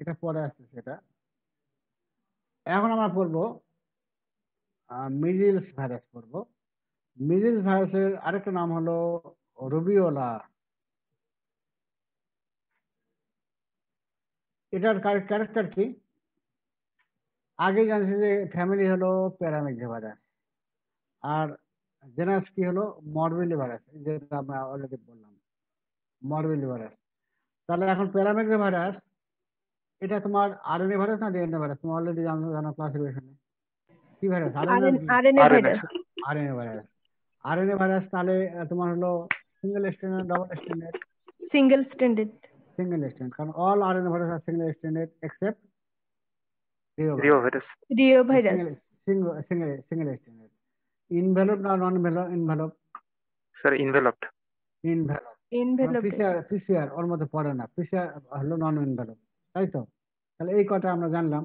S1: এটা পরে আসছে সেটা, এখন আমরা পড়বো মিজেলস ভাইরাস পড়বো। মিজেলস ভাইরাসের আরেকটা নাম হলো রুবিওলা। এটার ক্যারেক্টার কি? আগে জানছি যে ফ্যামিলি হলো প্যারামিক্স ভাইরাস, আর জেনাস কি হলো মরবেলি ভাইরাস, যেটা আমরা অলরেডি বললাম মরবেলি ভাইরাস। তাহলে এখন প্যারামিক্স ভাইরাস, এটা তোমার আরএনএ ভাইরাস না ডিএনএ ভাইরাস? তুমি অলরেডি জানো ক্লাসিফিকেশনে কি ভাইরাস, আরএনএ কি?
S2: RNA
S3: RNA
S2: virus.
S1: RNA virus. RNA virus তাহলে তোমার হলো single standard, double standard?
S2: Single standard.
S1: Single standard, কারণ all RNA virus are single standard except reo
S3: reo
S1: virus.
S3: Virus.
S2: Reo virus.
S1: Single standard. Envelope না non envelope?
S3: Sir enveloped.
S1: Envelope.
S2: Enveloped.
S1: PCR ওর মধ্যে পড়ে না, পিসিআর হলো নন ইনভেলপ, তাই তো? তাহলে এই কটা আমরা জানলাম।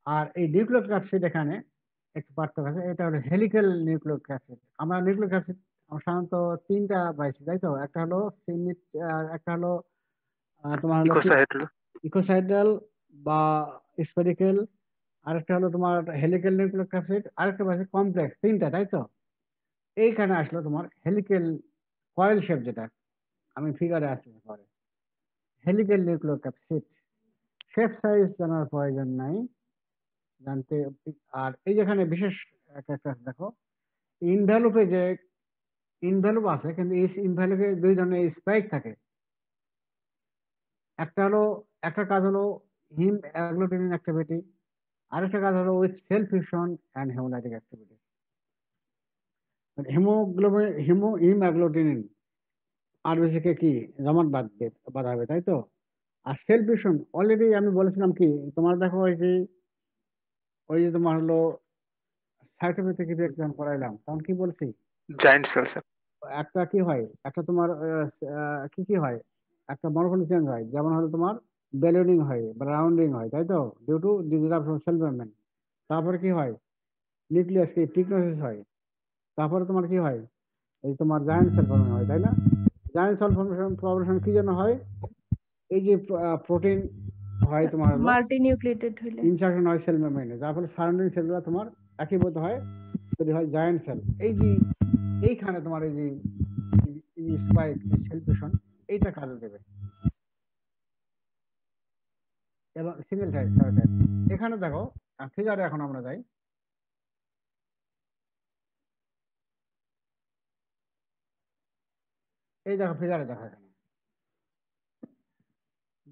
S1: আর এই নিউক্লিক অ্যাসিড এখানে একটু পার্থক্য আছে, এটা হলো হেলিক্যাল নিউক্লিক অ্যাসিড। আমরা নিউক্লিক অ্যাসিড সাধারণত তিনটা পাইছি, তাই তো? একটা হলো একটা হলো তোমার হলো
S3: ইকোসাহেড্রাল।
S1: ইকোসাইডাল বা স্পেরিক্যাল, আরেকটা হলো তোমার হেলিক্যাল নিউক্লিক অ্যাসিড, আরেকটা পাইছি কমপ্লেক্স, তিনটা, তাই তো? এইখানে আসলো তোমার হেলিক্যাল কয়েল শেপ, যেটা আমি ফিগারে আসছি পরে, helical nucleic acid. Shape size জানার প্রয়োজন নাই, জানতে। আর এই যেখানে বিশেষ একটা দেখো, ইনভ্যালুপে যে ইনভ্যালুপ আছে, কিন্তু এই ইনভ্যালুপে দুই ধরনের স্পাইক থাকে। একটা কাজ হলো হিম অ্যাগ্লুটিনিন অ্যাক্টিভিটি, আরেকটা কাজ হলো with cell fusion and haemolytic activity. Haemagglutinin আরবিসিকে কি জমাট বাঁধাবে, তাই তো? আর সেল ফিউশন অলরেডি আমি বলেছিলাম কি, তোমার দেখো ওই যে তোমার হলো সার্টিফিকেট কিছু এক্সাম করাইলাম, তখন কি বলছি?
S3: Giant cell sir. একটা
S1: কি হয়, একটা তোমার কি হয়, একটা মরফোলজি চেঞ্জ হয়, যেমন হলো তোমার বেলুনিং হয় বা রাউন্ডিং হয়, তাই তো? Due to disruption cell membrane. তারপরে কি হয়, নিউক্লিয়াস কি টিকনোসিস হয়। তারপরে তোমার কি হয়, এই তোমার জায়ান্ট সেল ফর্মেশন হয়, তাই না? জায়ান্ট সেল ফর্মেশন কি জন্য হয়? এই যে প্রোটিন হয় তোমার
S2: মাল্টি নিউক্লিয়েটেড হইলে
S1: ইনসার্শন হয় সেল মেমব্রেনে, যার ফলে সারাউন্ডিং সেলগুলো তোমার একীভূত হয়, তৈরি হয় জায়ান্ট সেল। এইখানে তোমার এই যে স্পাইক সেল ফিউশন এইটা কাজে দেবে। এবং সিঙ্গেল টাইপ এখানে দেখো ফিগারে, এখন আমরা যাই, এই দেখো ফিগারে,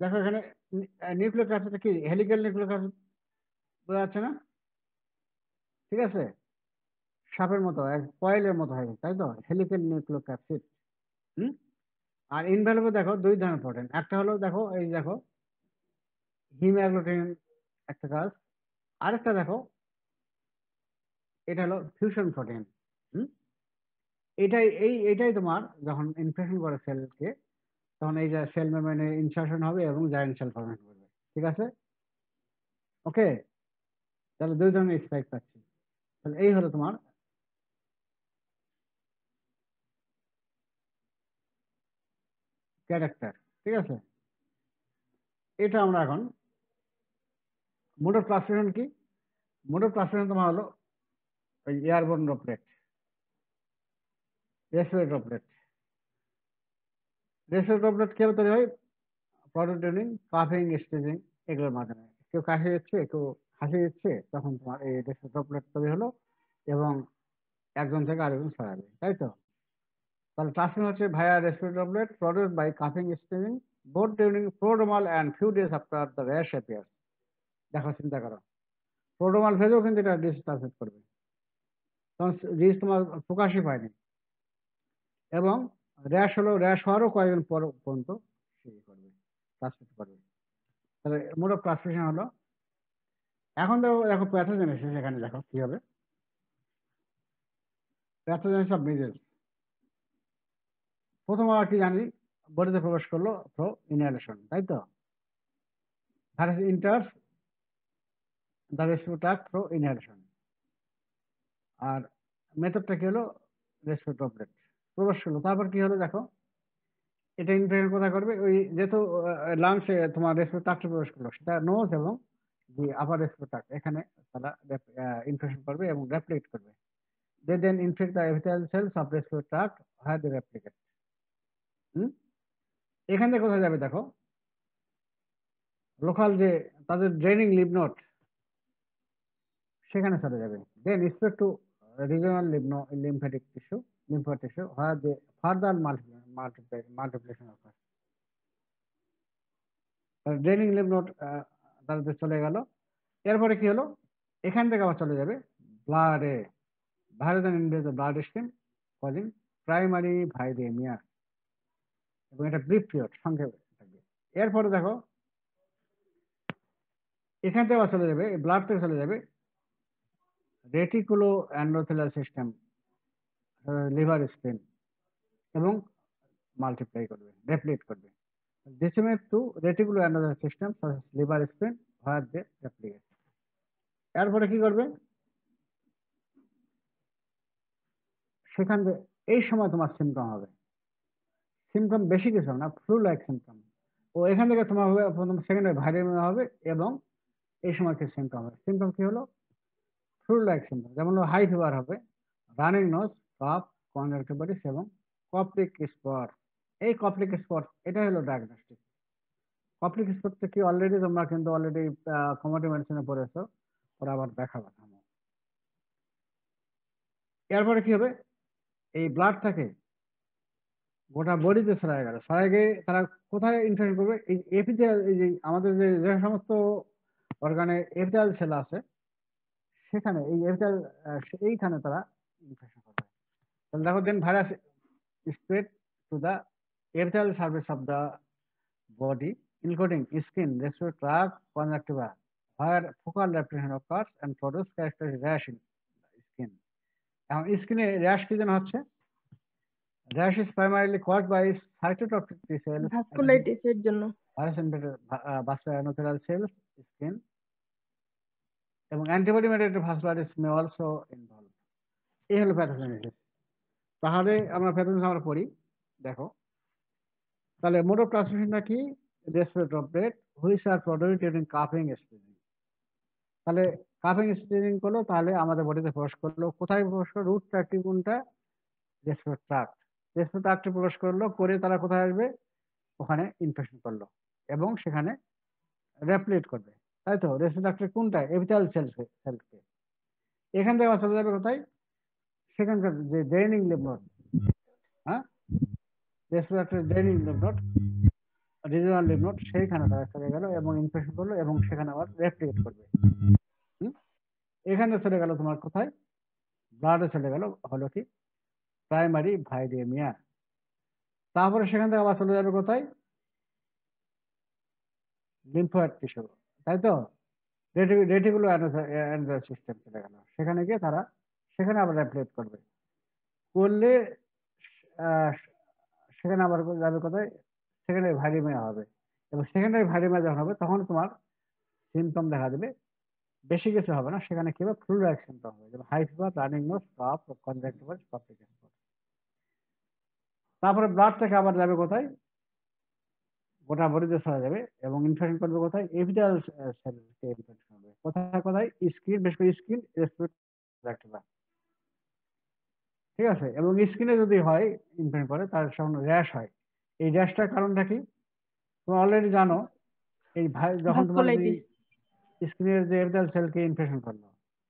S1: দেখো এখানে নিউক্লিক অ্যাসিড কি হেলিক্যাল নিউক্লিক অ্যাসিড বোঝা যাচ্ছে না? ঠিক আছে, সাপের মতো, কয়েলের মতো হয়, তাই তো? Helical nucleic acid. আর ইনভ্যালুবল দেখো দুই ধরনের প্রোটিন, একটা হলো দেখো এই দেখো হিমোগ্লোবিন একটা কাজ, আরেকটা দেখো এটা হলো ফিউশন প্রোটিন। এটাই তোমার যখন ইনফেকশন করে সেলকে, তখন এই যে সেল মেমব্রেনে ইনসার্শন হবে এবং জায়ান্ট সেল ফর্মেশন করবে। ঠিক আছে, ওকে। তাহলে দুই ধরনের স্পাইক পাচ্ছি। তাহলে এই হলো তোমার ক্যারেক্টার, ঠিক আছে। এটা আমরা এখন মোড অফ ক্লাসিফিকেশন কি? মোড অফ ক্লাসিফিকেশন তোমার হলো ওই airborne droplet, respiratory droplet. Respiratory droplet কিভাবে তৈরি হয়? প্রটোটিউনিং, কাফিং, স্টিজিং এগুলোর মাধ্যমে। কেউ কাশি দিচ্ছে, কেউ হাসি দিচ্ছে, তখন তোমার এই রেসপিরেটরি ড্রপলেট তৈরি হলো এবং একজন থেকে আরেকজন ছড়াবে, তাই তো। তাহলে ট্রান্সমিশন হচ্ছে via respiratory droplet produced by কাফিং, sneezing both during prodromal and few days after the rash appears। দেখো, চিন্তা করো, প্রোড্রোমাল ফেজেও কিন্তু এটা ডিস ট্রান্সমিট করবে, তখন ডিস তোমার প্রকাশই পায়নি, এবং র্যাশ হওয়ারও কয়েকদিন পর পর্যন্ত সে করবে, ট্রান্সমিট করবে। তাহলে মোড অফ ট্রান্সমিশন হলো। এখন দেখো দেখো প্যাথোজেনেসিস, এখানে দেখো কি হবে। প্যাথোজেনেসিস অফ মিজেলস, প্রথম আমরা কি জানি, বডিতে প্রবেশ করলো থ্রো ইনহেলেশন, তাই তো। Virus enters the respiratory tract through inhalation. আর মেথডটা কি হলো? রেসপিরেটরি ড্রপলেট প্রবেশ করলো, তারপর কি হলো দেখো, এটা ইনফেকশন কোথায় করবে? ওই যেহেতু লাংসে তোমার রেসপিরেটরি ট্র্যাক্টে প্রবেশ করলো, সেটা নোজ এবং যে আপার রেসপিরেটরি ট্র্যাক্ট, এখানে তারা ইনফেকশন করবে এবং রেপ্লিকেট করবে। They then infect the epithelial cells of respiratory tract where they replicate। এখান থেকে কোথায় যাবে দেখো, লোকাল যে তাদের ড্রেনিং লিম্ফ নোড, সেখানে চলে যাবে। Then spread to regional lymphatic tissue where they further multiplication occurs। Draining lymph node তাদের চলে গেল। এরপরে কি হলো, এখান থেকে আবার চলে যাবে ব্লাডে, virus invade the blood stream causing primary viraemia, এবং এটা ব্রিফ পিরিয়ড, সংক্ষেপে থাকবে। এরপরে দেখো, এখান থেকে আবার চলে যাবে, ব্লাড থেকে চলে যাবে reticulo endothelial system, liver screen, এবং মাল্টিপ্লাই করবে, রেপ্লিকেট করবে। Disseminate to reticulo endothelial system liver screen where they replicate. এরপরে কি করবে, সেখান থেকে এই সময় তোমার সিমটম হবে, সিমটম বেশি কিছু না, ফ্লু লাইক সিমটম। ও এখান থেকে তোমার হবে প্রথম সেকেন্ডারি ভাইরাল হবে, এবং এই সময় কি সিমটম হবে? সিমটম কি হলো? ফ্লু লাইক সিমটম, যেমন হাই ফিভার হবে, রানিং নোজ, কাফ, কনজাংটিভাইটিস এবং কপ্লিক স্পট। এই কপ্লিক স্পট এটা হলো ডায়াগনস্টিক। কপ্লিক স্পটটা কি অলরেডি তোমরা কিন্তু অলরেডি কমিউনিটি মেডিসিনে পড়েছো, ওরা আবার দেখাবো। এরপরে কি হবে, এই ব্লাড থেকে গোটা বডিতে ছড়ায় গেল, ছড়ায় গিয়ে তারা কোথায় ইনফেকশন করবে? এই এপিথেলিয়াল, এই যে আমাদের যে যে সমস্ত অর্গানে এপিথেলিয়াল সেল আছে, সেখানে এই এপিথেলিয়াল, এইখানে তারা ইনফেকশন করবে। তাহলে দেখো, then virus spread to the epithelial surface of the body including skin, respiratory tract, conjunctiva where focal replication occurs and produce characteristic rash in the skin। এখন স্কিনে র্যাশ কি যেন হচ্ছে? Rash is primarily caused by cytotoxic T cells,
S2: vasculitis এর জন্য।
S1: virus infected vascular endothelial cells, skin, এবং antibody mediated vasculitis may also involve। এই হলো প্যাথোজেনেসিস। তাহলে আমরা প্যাথোজেনেসিস আমরা পড়ি, দেখো। তাহলে মোড অফ ট্রান্সমিশনটা কি? Respiratory droplet which are produced during কাফিং স্টিজিং। তাহলে কাফিং স্টিজিং করলো, তাহলে আমাদের বডিতে প্রবেশ করলো। কোথায় প্রবেশ করলো? রুট ট্র্যাকটি কোনটা? Respiratory tract. রেসপিরেটরি ট্র্যাক্টে প্রবেশ করলো, করে তারা কোথায় আসবে? ওখানে ইনফেকশন করলো এবং সেখানে রেপ্লিকেট করবে, তাই তো। রেসপিরেটরি ট্র্যাক্টের কোনটা? এপিথেলিয়াল সেলকে। এখান থেকে আবার চলে যাবে কোথায়? সেখানকার যে ড্রেনিং লিম্ফ নোড, হ্যাঁ, respiratory draining lymph node, regional lymph node, সেইখানে তারা চলে গেল এবং ইনফেকশন করলো এবং সেখানে আবার রেপ্লিকেট করবে। এখানে চলে গেল তোমার কোথায়? ব্লাডে চলে গেল, হলো কি প্রাইমারি ভাইরেমিয়া। তারপরে সেখান থেকে আবার চলে যাবে কোথায়? লিম্ফোয়েড টিস্যু, তাই তো। রেটিকুলো এন্ডোথেলিয়াল সিস্টেম চলে গেল, সেখানে গিয়ে তারা সেখানে আবার রেপ্লিকেট করবে, করলে সেখানে আবার যাবে কোথায়? সেকেন্ডারি ভাইরেমিয়া হবে, এবং সেকেন্ডারি ভাইরেমিয়া যখন হবে তখন তোমার সিমটম দেখা দেবে, বেশি কিছু হবে না, সেখানে কি হবে, ফ্লু লাইক সিমটম হবে, যেমন high fever, running nose, cough, conjunctivitis, Koplik spot. তারপরে ব্লাড থেকে আবার যাবে কোথায়, গোটা বডিতে ছড়া যাবে এবং ইনফেকশন করবে কোথায়, এপিডাল সেলকে ইনফেকশন হবে কোথায় কোথায়, স্কিন, বেশ করে স্কিন, রেসপিরেটরি, ঠিক আছে। এবং স্কিনে যদি হয় ইনফেকশন করে, তার সামনে র্যাশ হয়। এই র্যাশটার কারণটা কি তুমি অলরেডি জানো, এই যখন তোমার যদি
S2: ভাস্কুলাইটিস।
S1: স্কিনের যে এপিডাল সেলকে ইনফেকশন করলো,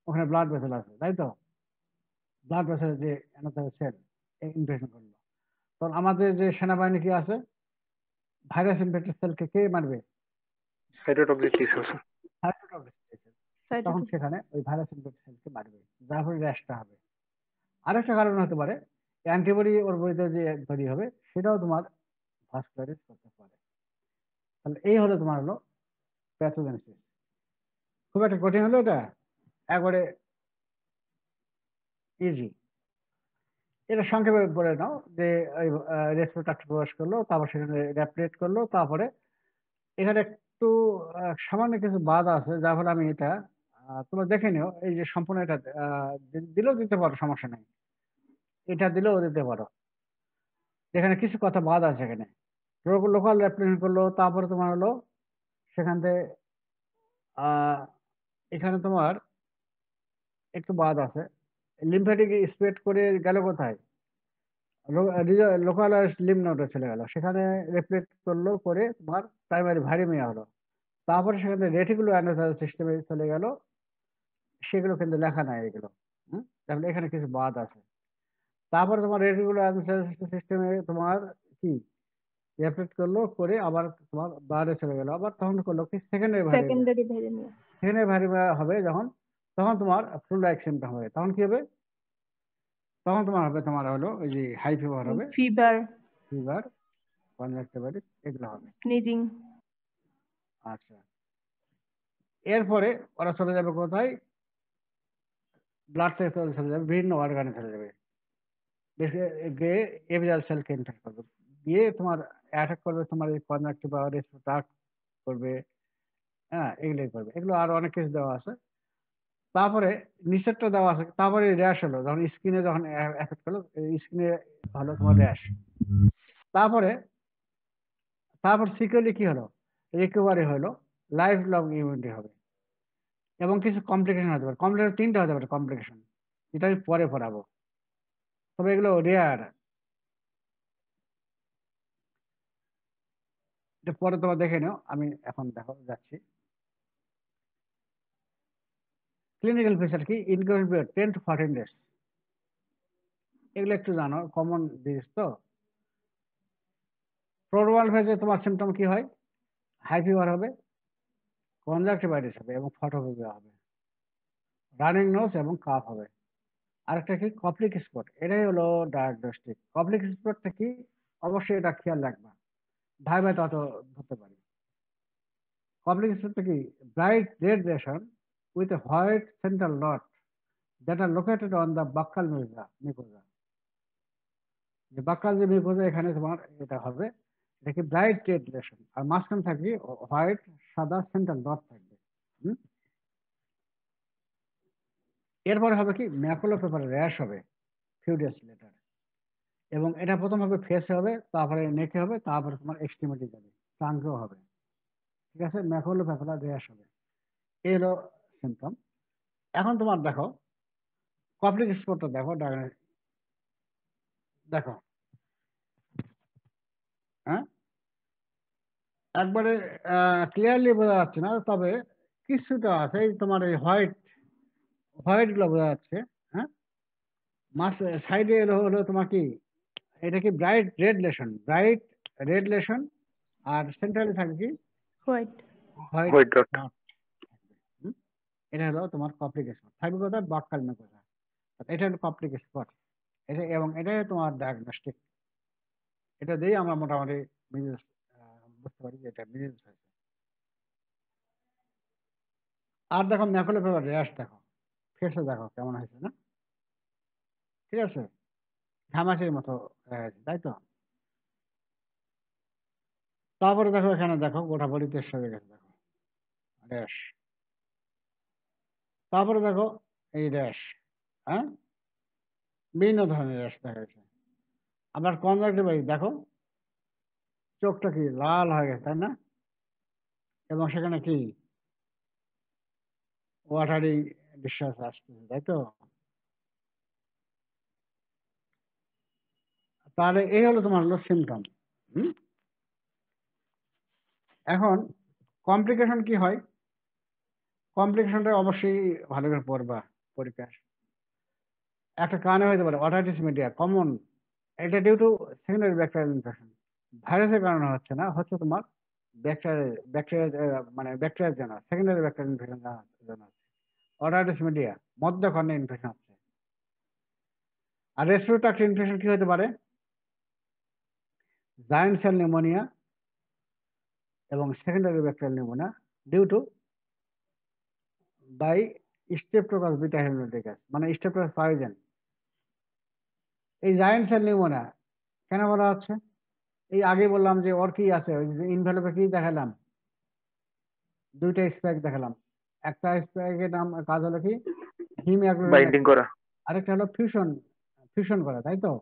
S1: ওখানে ব্লাড ভেসেল আছে, তাই তো, ব্লাড ভেসেল যে অ্যানাথের সেল ইনফেকশন করলো, তখন আমাদের যে সেনাবাহিনী কি আছে, ভাইরাস ইনফেক্টেড সেলকে কে মারবে,
S3: সাইটোটক্সিক টিস্যুস।
S1: সাইটোটক্সিক, তখন
S2: সাইটোটক্সিক।
S1: সেখানে ওই ভাইরাস ইনফেক্টেড সেলকে মারবে, যার ফলে র্যাশটা হবে। আরেকটা কারণ হতে পারে, অ্যান্টিবডি ওর বডিতে যে তৈরি হবে, সেটাও তোমার ভাস্কুলাইটিস করতে পারে। তাহলে এই হলো তোমার হলো প্যাথোজেনেসিস। খুব একটা কঠিন হলো এটা, একবারে ইজি। এটা সংক্ষেপে বলে নাও যে ওই রেসপিরেটর প্রবেশ করলো, তারপর সেখানে র্যাপলেট করলো, তারপরে এখানে একটু সামান্য কিছু বাদ আছে, যার ফলে আমি এটা তোমরা দেখে নিও, এই যে সম্পূর্ণ এটা দিলেও দিতে পারো, সমস্যা নেই, এটা দিলেও দিতে পারো, এখানে কিছু কথা বাদ আছে। এখানে লোকাল র্যাপলেট করলো, তারপরে তোমার হলো সেখান থেকে আহ এখানে তোমার একটু বাদ আছে, লিম্ফ্যাটিক স্প্রেড করে গেল কোথায়, লোকাল লিম্ফ নোডে চলে গেল, সেখানে রেপ্লেট করলো, করে তোমার প্রাইমারি ভাইরেমিয়া হলো, তারপরে সেখানে রেটিকুলো অ্যান্ডোথেলিয়াল সিস্টেমে চলে গেল, সেগুলো কিন্তু লেখা নাই এগুলো। তাহলে এখানে কিছু বাদ আছে। তারপরে তোমার রেটিকুলো অ্যান্ডোথেলিয়াল সিস্টেমে তোমার কি রেপ্লেট করলো, করে আবার তোমার ব্লাডে চলে গেল, আবার তখন করলো কি সেকেন্ডারি ভাইরেমিয়া।
S2: সেকেন্ডারি ভাইরামিয়া।
S1: সেকেন্ডারি ভাইরেমিয়া হবে যখন, তখন তোমার ফ্লু লাইক সিমটম হবে, তখন কি হবে, তখন তোমার হবে, তোমার হলো ওই যে হাই ফিভার হবে,
S2: ফিভার,
S1: ফিভার, কনজাক্টিভাইটিস, এগুলো হবে।
S2: স্নিজিং।
S1: আচ্ছা, এরপরে ওরা চলে যাবে কোথায়, ব্লাড থেকে চলে যাবে বিভিন্ন অর্গানে চলে যাবে, গিয়ে এপিডাল সেলকে ইনফেক্ট করবে, গিয়ে তোমার অ্যাটাক করবে, তোমার এই কনজাক্টিভা, রেসপিরেটর করবে, হ্যাঁ এগুলোই করবে, এগুলো আর অনেক কিছু দেওয়া আছে। তারপরে নিষেধটা দেওয়া আছে, তারপরে র্যাশ হলো, যখন স্কিনে যখন এফেক্ট করলো, স্কিনে হলো তোমার র্যাশ। তারপরে তারপর সিকিউরলি কি হলো, রিকভারি হলো, লাইফ লং ইমিউনিটি হবে, এবং কিছু কমপ্লিকেশন হতে পারে, কমপ্লিকেশন তিনটা হতে পারে কমপ্লিকেশন, যেটা আমি পরে পড়াবো, তবে এগুলো রেয়ার, এটা পরে তোমরা দেখে নিও, আমি এখন দেখো যাচ্ছি। ক্লিনিক্যাল ফিচার কি, ইনকিউবেশন পিরিয়ড 10 to 14 days, এগুলো একটু জানো, কমন জিনিস তো। প্রোড্রোমাল ফেজে তোমার সিমটম কি হয়, হাই ফিভার হবে, কনজাক্টিভাইটিস হবে এবং ফটোফোবিয়া হবে, রানিং নোজ এবং কাফ হবে। আরেকটা কি, কপ্লিক স্পট, এটাই হলো ডায়াগনস্টিক। কপ্লিক স্পটটা কি, অবশ্যই এটা খেয়াল রাখবা, ভাই তত ধরতে পারি। কপ্লিক স্পটটা কি, bright red lesion with a white central dot that are located on the buccal mucosa, যে বাক্কাল যে মিউকোজা, এখানে তোমার এটা হবে, এটা কি ব্রাইট রেড রেশন, আর মাঝখানে থাকবে হোয়াইট সাদা সেন্ট্রাল নট থাকবে। হুম? এরপরে হবে কি, ম্যাকুলো পেপারে র্যাশ হবে ফিউ ডেজ লেটার, এবং এটা প্রথম হবে ফেসে হবে, তারপরে নেকে হবে, তারপরে তোমার এক্সট্রিমিটি যাবে, ট্রাঙ্কেও হবে, ঠিক আছে, ম্যাকুলো পেপারে র্যাশ হবে, এই হলো সিমটম। এখন তোমার দেখো কপ্লিক স্পটটা দেখো, দেখো, হ্যাঁ একবারে ক্লিয়ারলি বোঝা যাচ্ছে না, তবে কিছুটা আছে, এই তোমার এই হোয়াইট হোয়াইট গুলো বোঝা যাচ্ছে, হ্যাঁ, মাস সাইডে হলো তোমার কি, এটা কি bright red lesion, bright red lesion, আর সেন্ট্রালি থাকবে কি
S2: white.
S1: White
S3: white dot.
S1: Dot. এটা হলো তোমার কপ্লিক স্পট, থাকবে কোথায়, বাক্কাল মেকোজা, এটা হলো কপ্লিক স্পট, এটা, এবং এটাই তোমার ডায়াগনস্টিক, এটা দিয়েই আমরা মোটামুটি মিনিস বুঝতে পারি যে এটা মিনিস হয়েছে। আর দেখো ম্যাকুলো পেপার র্যাশ দেখো, ফেসে দেখো কেমন হয়েছে না, ঠিক আছে, ঘামাচির মতো হয়ে গেছে, তাই তো। তারপরে দেখো এখানে দেখো গোটা বডিতে সরে গেছে, দেখো র্যাশ। তারপরে দেখো এই র্যাশ, হ্যাঁ, বিভিন্ন ধরনের র্যাশ দেখা গেছে। আবার কনজাংটিভাইটিস দেখো চোখটা কি লাল হয়ে গেছে, তাই না? এবং সেখানে কি ওয়াটারি ডিসচার্জ আসতেছে, তাই তো? তাহলে এই হলো তোমার হলো সিমটম। এখন কমপ্লিকেশন কি হয়? কমপ্লিকেশনটা অবশ্যই ভালো করে পড়বা পরীক্ষা। একটা কারণে হতে পারে অটাইটিস মিডিয়া কমন, এটা due to secondary bacterial infection. ভাইরাসের কারণে হচ্ছে না, হচ্ছে তোমার ব্যাকটেরিয়া মানে ব্যাকটেরিয়ার জন্য, সেকেন্ডারি ব্যাকটেরিয়াল ইনফেকশন জন্য অটাইটিস মিডিয়া, মধ্যকর্ণে ইনফেকশন হচ্ছে। আর রেসপিরেটরি ট্র্যাক্ট ইনফেকশন কি হতে পারে? জায়ান্ট সেল নিউমোনিয়া এবং secondary bacterial pneumonia due to by streptococcus beta haemolyticus, মানে স্ট্রেপ্টোকস পাইজেন। এই জায়ান্ট সেল নিউমোনিয়া কেন বলা হচ্ছে? এই আগে বললাম যে ওর কি আছে, ওই যে ইনভেলপে কি দেখালাম, দুইটা স্পাইক দেখালাম। একটা স্পাইকের নাম কাজ হলো কি
S3: বাইন্ডিং
S1: হিমোগ্লোবিন,
S3: করা।
S1: আরেকটা হলো ফিউশন, ফিউশন করা, তাই তো?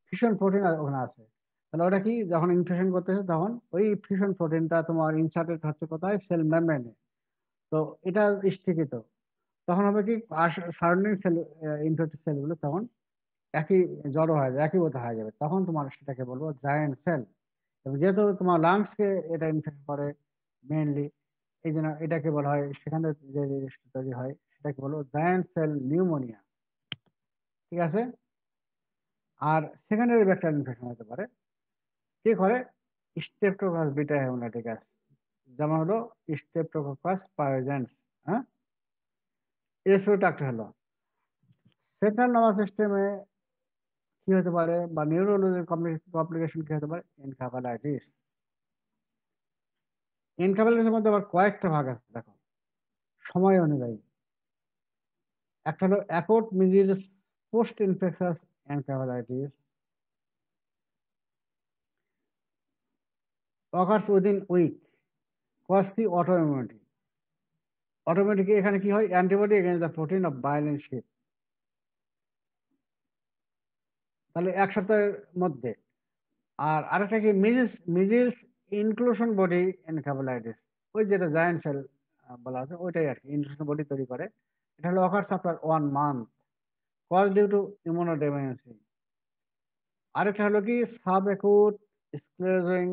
S1: ফিউশন প্রোটিন ওখানে আছে। তাহলে ওটা কি, যখন ইনফেকশন করতেছে তখন ওই ফিউশন প্রোটিনটা তোমার ইনসার্টেড হচ্ছে কোথায়, সেল মেমব্রেনে। তো এটা স্থিতিত, তখন হবে কি সারাউন্ডিং সেল, ইনফেক্টেড সেলগুলো তখন একই জড়ো হয়ে যাবে, একীভূত হয়ে যাবে, তখন তোমার সেটাকে বলবো জায়ান্ট সেল। এবং যেহেতু তোমার লাংসকে এটা ইনফেক্ট করে মেইনলি, এই জন্য এটাকে বলা হয়, সেখানে যে জিনিসটা তৈরি হয় সেটাকে বলবো জায়ান্ট সেল নিউমোনিয়া। ঠিক আছে? আর সেকেন্ডারি ব্যাকটেরিয়াল ইনফেকশন হতে পারে, কি করে? স্ট্রেপ্টোকস বিটা হেমোলাইটিকাস, যেমন হলো স্ট্রেপ্টোককাস পায়োজেন্স। হ্যাঁ, রেসপিরেটরি হলো। সেন্ট্রাল নার্ভাস সিস্টেমে কি হতে পারে, বা নিউরোলজির কমপ্লিকেশন কি হতে পারে? এনকেফালাইটিস। এনকেফালাইটিসের মধ্যে আবার কয়েকটা ভাগ আছে দেখো, সময় অনুযায়ী। একটা হলো acute measles post infectious encephalitis, occurs within week, cause কি? autoimmunity। অটোমেটিক এখানে কি হয়? Antibody against the protein of myelin sheath. তাহলে এক সপ্তাহের মধ্যে। আর আরেকটা কি? মিজিলস ইনক্লুশন বডি এনকেফালাইটিস, ওই যেটা জায়ান্ট সেল বলা আছে ওইটাই আর কি, ইনক্লুশন বডি তৈরি করে। এটা হলো occurs after 1 month, cause due to immunodeficiency. আরেকটা হলো কি? Sub acute sclerosing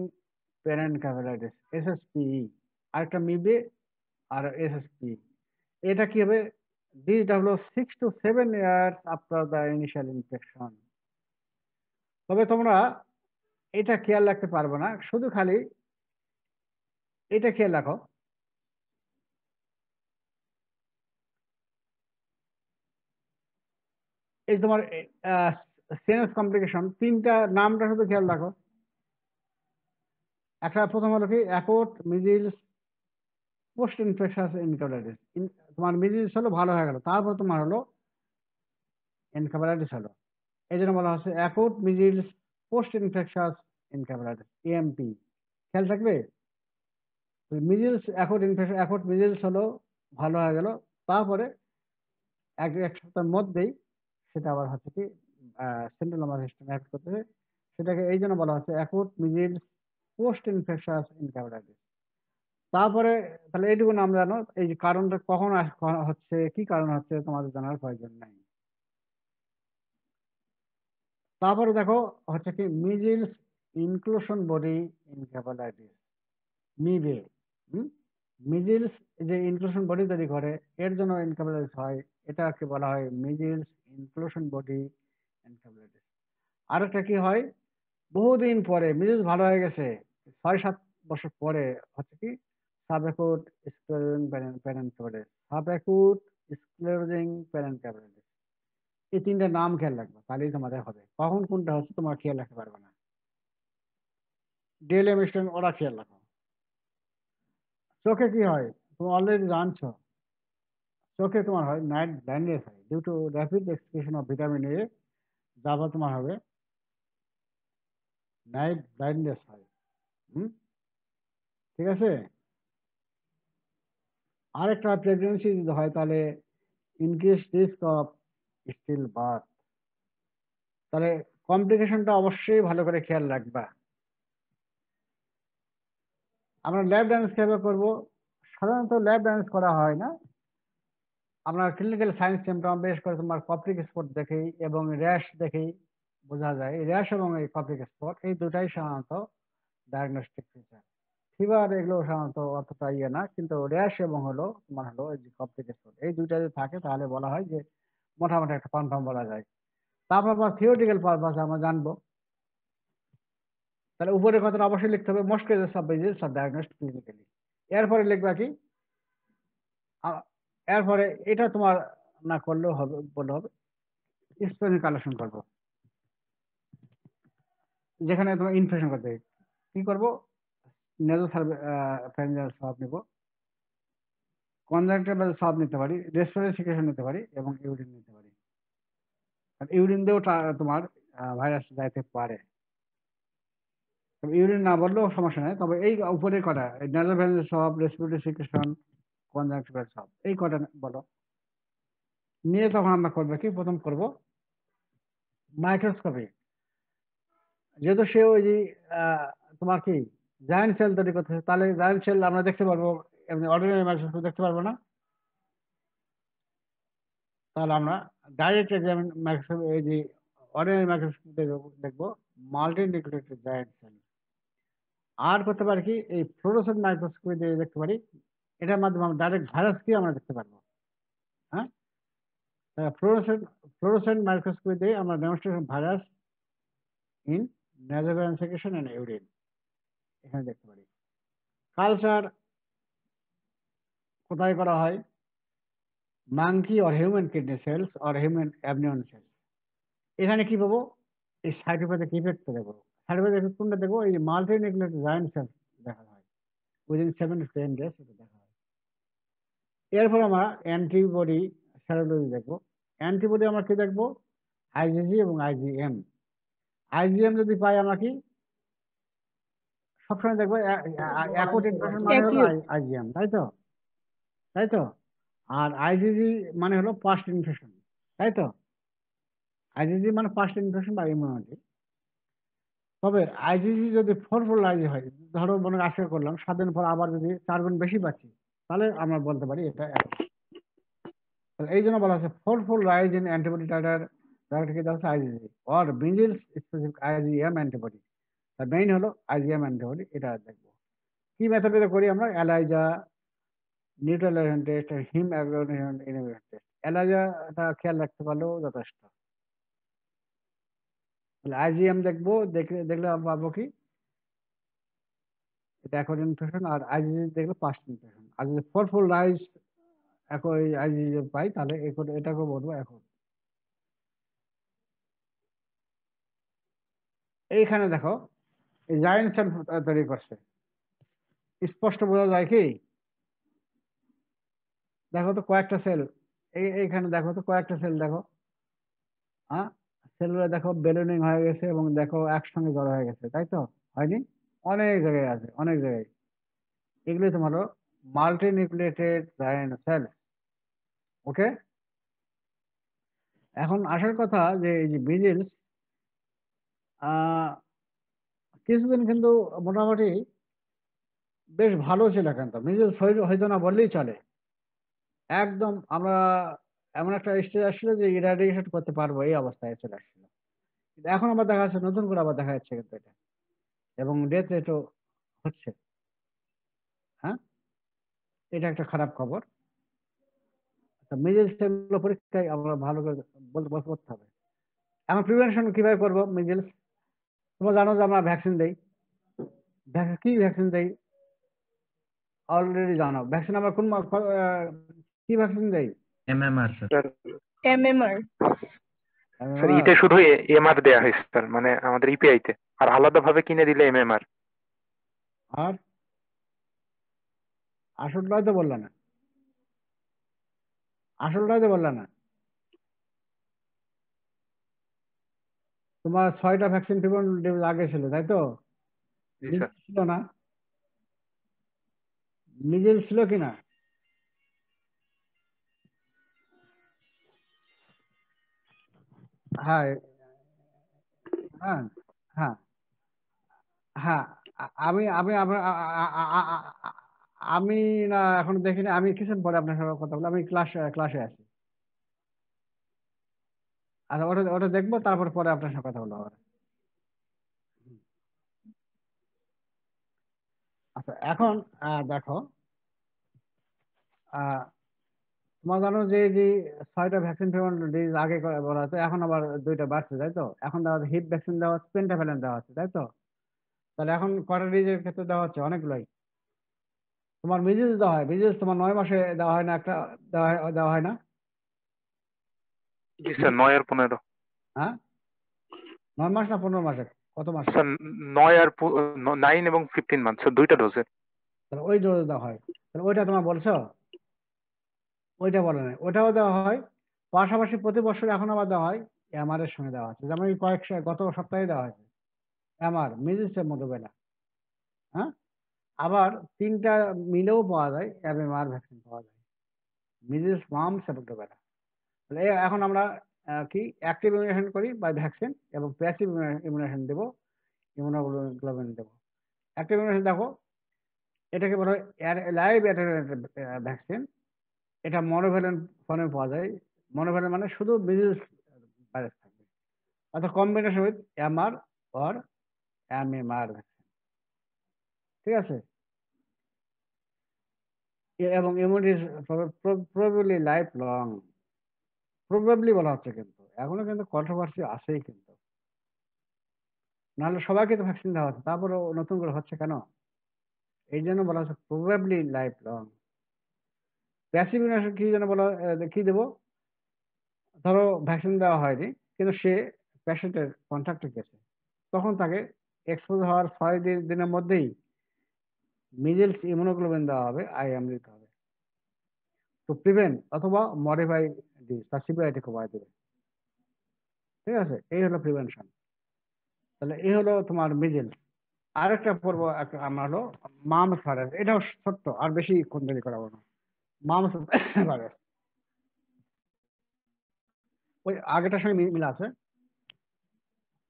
S1: panencephalitis, SSPE. আরেকটা মিবে আর এসএসপি। এটা কি হবে? This develop 6 to 7 years after the initial infection. তবে তোমরা এটা খেয়াল রাখতে পারবে না, শুধু খালি এটা খেয়াল রাখো, এই তোমার সিনাস কমপ্লিকেশন তিনটা নামটা শুধু খেয়াল রাখো। একটা প্রথম হলো কি? Acute measles post infectious encephalitis. তোমার মিজিলস হলো, ভালো হয়ে গেল, তারপর তোমার হলো এনকেফালাইটিস হলো। এই জন্য বলা হচ্ছে acute measles post infectious encephalitis, AMP. খেয়াল থাকবে। Measles acute infection, acute measles হলো, ভালো হয়ে গেল, তারপরে এক সপ্তাহের মধ্যেই সেটা আবার হচ্ছে কি সেন্ট্রাল নার্ভাস সিস্টেম অ্যাক্ট করতেছে। সেটাকে এই জন্য বলা হচ্ছে acute measles post infectious encephalitis. তারপরে তাহলে এইটুকু নাম জানো, এই যে কারণটা কখন হচ্ছে, কি কারণ হচ্ছে, তোমাদের জানার প্রয়োজন নাই। তারপরে দেখো হচ্ছে কি মিজিলস ইনক্লুশন বডি এনকেফালাইটিস, মিবে। মিজিলস যে ইনক্লুশন বডি তৈরি করে, এর জন্য এনকেফালাইটিস হয়, এটাকে বলা হয় মিজিলস ইনক্লুশন বডি এনকেফালাইটিস। আরেকটা কি হয়? বহুদিন পরে মিজিলস ভালো হয়ে গেছে, 6-7 বছর পরে হচ্ছে কি সাবঅ্যাকুট স্ক্লেরোজিং প্যারেনকেফালাইটিস, সাবঅ্যাকুট স্ক্লেরোজিং প্যারেনকেফালাইটিস। এই তিনটা নাম খেয়াল রাখবে, তাহলেই তোমাদের হবে। কখন কোনটা হচ্ছে তোমার খেয়াল রাখতে পারবে না। ডেল এমিশন ওরা খেয়াল রাখো। চোখে কি হয় তুমি অলরেডি জানছো, চোখে তোমার হয় নাইট ব্লাইন্ডনেস হয় due to rapid excretion of vitamin A, যারপর তোমার হবে নাইট ব্লাইন্ডনেস হয়। হুম, ঠিক আছে। আরেকটা প্রেগনেন্সি যদি হয় তাহলে increase risk of stillbirth. তাহলে কমপ্লিকেশনটা অবশ্যই ভালো করে খেয়াল রাখবা। আমরা ল্যাব ডান্স কিভাবে করবো? সাধারণত ল্যাব ডান্স করা হয় না, আমরা ক্লিনিক্যাল সায়েন্স সিমটম বেশ করে তোমার কপ্টিক স্পট দেখেই এবং র্যাশ দেখেই বোঝা যায়। র্যাশ এবং এই কপ্টিক স্পট এই দুটাই সাধারণত ডায়াগনস্টিক ফিচার। ফিভার এগুলো সাধারণত অতটা ইয়ে না, কিন্তু র্যাশ এবং তোমার এই যে কপ্টিক স্পট এই দুইটা যদি থাকে তাহলে বলা হয় যে মোটামুটি একটা কনফার্ম বলা যায়। তারপর আবার থিওরিটিক্যাল পারপাসে আমরা জানবো। তাহলে উপরের কথাটা অবশ্যই লিখতে হবে, most cases of disease are diagnosed clinically. এরপরে লিখবা কি, এরপরে এটা তোমার না করলেও হবে, বললে হবে স্পেসিফিক কালেকশন করবো, যেখানে তোমার ইনফেকশন করতে কি করবো, নেজোফ্যারিঞ্জিয়াল সব নিব, কনজাংটিভাল সব নিতে পারি, রেসপিরেটরি সিক্রেশন নিতে পারি এবং ইউরিন নিতে পারি। আর ইউরিন দিয়েও তোমার ভাইরাস যাইতে পারে। ইউরিন না বললেও সমস্যা নেই, তবে এই উপরে কটা নেজোফ্যারিঞ্জিয়াল সব, রেসপিরেটরি সিক্রেশন, কনজাংটিভাল সব, এই কটা বলো। নিয়ে তখন আমরা করবো কি, প্রথম করব মাইক্রোস্কোপি। যেহেতু সে ওই যে তোমার কি জায়ান্ট সেল তৈরি করতেছে, তাহলে জায়ান্ট সেল আমরা দেখতে পারবো, এমনি অর্ডিনারি মাইক্রোস্কোপ দেখতে পারবো না। তাহলে আমরা ডাইরেক্ট এক্সামিন মাইক্রোস্কোপ, এই যে অর্ডিনারি মাইক্রোস্কোপ দেখবো মাল্টি নিউক্লিয়েটেড জায়ান্ট সেল। আর করতে পারি কি, এই ফ্লোরোসেন্ট মাইক্রোস্কোপি দিয়ে দেখতে পারি, এটার মাধ্যমে আমরা ডাইরেক্ট ভাইরাস কি আমরা দেখতে পারবো। হ্যাঁ, ফ্লোরোসেন্ট মাইক্রোস্কোপি দিয়ে আমরা demonstration virus in nasopharyngeal secretion and urine এখানে দেখতে পারি। কালচার কোথায় করা হয়? Monkey or human kidney cells or human amnion cells. এখানে কি পাবো? এই সাইটোপ্যাথিক ইফেক্ট দেখবো। সাইটোপ্যাথিক ইফেক্ট কোনটা দেখবো? এই যে মাল্টি নিউক্লিয়েটেড জায়ান্ট সেলস দেখা হয় উইদিন 7 to 10 days, এটা দেখা হয়। এরপর আমরা অ্যান্টিবডি সেরোলজি দেখবো। অ্যান্টিবডি আমরা কি দেখবো? আইজিজি এবং আইজিএম। আইজিএম যদি পাই আমরা কি সবসময় দেখবো অ্যাকুট ইনফেকশন মানে হলো আইজিএম, তাই তো? তাই তো? আর আইজিজি মানে হলো পাস্ট ইনফেকশন, তাই তো? আইজিজি মানে পাস্ট ইনফেকশন বা ইমিউনিটি। তবে আইজিজি যদি 4-fold আইজি হয়, ধরো মনে আজকে করলাম, 7 দিন পর আবার যদি 4 গুণ বেশি পাচ্ছি, তাহলে আমরা বলতে পারি এটা তাহলে এই জন্য বলা হচ্ছে 4-fold rise in antibody titre, এটা হচ্ছে IgG or measles specific IgM antibody. তার মেইন হলো আইজিএম অ্যান্টিবডি, এটা দেখবো। কি মেথডে করি আমরা? ELISA, neutralization test, haem agglomeration inhibitor test. এলাইজাটা খেয়াল রাখতে পারলেও যথেষ্ট। তাহলে আইজিএম দেখবো, দেখলে আমরা পাবো কি এটা অ্যাকুট ইনফেকশন, আর আইজিজি দেখলে পাস্ট ইনফেকশন। আর যদি 4-fold রাইজ একই আইজিজি পাই, তাহলে এটাকে বলবো এখন। এইখানে দেখো এই জায়ান্ট সেল তৈরি করছে, স্পষ্ট বোঝা যায় কি? দেখো তো কয়েকটা সেল, এইখানে দেখো তো কয়েকটা সেল, দেখো হ্যাঁ, সেলগুলো দেখো বেলুনিং হয়ে গেছে এবং দেখো একসঙ্গে জড়ো হয়ে গেছে, তাই তো? হয়নি? অনেক জায়গায় আছে, অনেক জায়গায়। এগুলোই তোমার মাল্টি নিউক্লিয়েটেড জায়ান্ট সেল। ওকে, এখন আসার কথা যে এই যে মিজেলস, কিছুদিন কিন্তু মোটামুটি বেশ ভালো ছিল, কিন্তু মিজেলস হইতো না বললেই চলে। একদম আমরা এমন একটা স্টেজ আসছিল যে ইরাডিকেশন করতে পারবো, এই অবস্থায় চলে আসছিল। কিন্তু এখন আবার দেখা যাচ্ছে, নতুন করে আবার দেখা যাচ্ছে কিন্তু এটা, এবং ডেথ রেটও হচ্ছে। হ্যাঁ, এটা একটা খারাপ খবর। মিজেলস এগুলো পরীক্ষায় আমরা ভালো করে করতে হবে। এখন প্রিভেনশন কিভাবে করবো মিজেলস? তোমরা জানো যে আমরা ভ্যাকসিন দেই। কি ভ্যাকসিন দেই অলরেডি জানো। ভ্যাকসিন আমরা কি ভ্যাকসিন দেই?
S6: MMR sir.
S2: এমএমআর।
S3: স্যার ইতে শুধু এমআর দেয়া হয়েছে স্যার, মানে আমাদের ইপিআই তে, আর আলাদা ভাবে কিনে দিলে এমএমআর।
S1: আর আসলটাই তো বললা না, আসলটাই তো বললা না। তোমার 6টা ভ্যাকসিন ডোজ আগে ছিল, তাই তো?
S3: জি স্যার।
S1: ছিল না? নিজের ছিল কিনা? হ্যাঁ হ্যাঁ হ্যাঁ হ্যাঁ আমি আমি আবার আমি না এখন দেখিনি, আমি কিছুক্ষণ পরে আপনার সঙ্গে কথা বলবো, আমি ক্লাসে আছি। আচ্ছা, ওটা ওটা দেখবো, তারপর পরে আপনার সঙ্গে কথা বলবো আবার। আচ্ছা এখন দেখো, আহ, তোমার জানো যে যে 6টা ভ্যাকসিন ডিজ আগে বলা হতো, এখন আবার 2টা বাড়ছে, তাই তো? এখন দেওয়া হচ্ছে হিপ ভ্যাকসিন দেওয়া হচ্ছে, পেন্টাভ্যালেন্ট দেওয়া হচ্ছে, তাই তো? তাহলে এখন কয়টা ডিজের ক্ষেত্রে দেওয়া হচ্ছে? অনেকগুলোই। তোমার মিজিলস দেওয়া হয়, মিজিলস তোমার 9 মাসে দেওয়া হয় না একটা, দেওয়া হয় না?
S3: জি
S1: হুম?
S3: স্যার, 9 আর 15।
S1: হ্যাঁ, 9 মাস না 15 মাসে? কত মাসে?
S3: স্যার 9 এবং 15 মান্থ, স্যার 2টা ডোজে।
S1: তাহলে ওই ডোজ দেওয়া হয়। তাহলে ওইটা তোমার বলছো, ওইটা বলে নাই, ওটাও দেওয়া হয়। পাশাপাশি প্রতি বছর এখন আবার দেওয়া হয় এমআর এর সঙ্গে দেওয়া হচ্ছে, যেমন এই গত সপ্তাহে দেওয়া হয়েছে এমআর, মিজিলসের মতো বেলা। হ্যাঁ, আবার 3টা মিলেও পাওয়া যায়, এমএমআর ভ্যাকসিন পাওয়া যায়, মিজিলস, মামস এবং রুবেলা। তাহলে এখন আমরা কি অ্যাক্টিভ ইমিউনেশন করি বা ভ্যাকসিন, এবং প্যাসিভ ইমিউনেশন দেবো, ইমিউনোগ্লোবিন দেবো। অ্যাক্টিভ ইমিউনেশন দেখো, এটাকে বলা হয় লাইভ অ্যাটেনুয়েটেড ভ্যাকসিন। এটা মনোভ্যালেন্ট ফর্মে পাওয়া যায়। মনোভ্যালেন্ট মানে শুধু মিজিলস ভাইরাস থাকবে, অর্থাৎ combination with MR or MMR vaccine. ঠিক আছে? এবং immunity probably life long. Probably বলা হচ্ছে, কিন্তু এখনো কিন্তু কন্ট্রোভার্সি আছেই কিন্তু। নাহলে সবাইকে তো ভ্যাকসিন দেওয়া হচ্ছে, তারপরেও নতুন করে হচ্ছে কেন? এই জন্য বলা হচ্ছে প্রবাবলি লাইফ লং। প্যাসিভ ইমিউনেশন কি জন্য বলা, কি দেবো? ধরো ভ্যাকসিন দেওয়া হয়নি, কিন্তু সে পেশেন্টের কন্ট্যাক্টে গেছে, তখন তাকে এক্সপোজ হওয়ার 6 দিনের মধ্যেই মিজেলস ইমিউনোগ্লোবিন দেওয়া হবে, আইএম দিতে হবে টু প্রিভেন্ট অথবা মডিফাই ডিজ, তার সিভিয়ারিটি কমায় দেবে। ঠিক আছে? এই হলো প্রিভেনশন। তাহলে এই হলো তোমার মিজেলস। আরেকটা পর্ব আমরা হলো মামস ভাইরাস, এটাও ছোট্ট, আর বেশি কোন দেরি করাবো না। মামস ভাইরাস, ওই আগেটার সঙ্গে মিল আছে।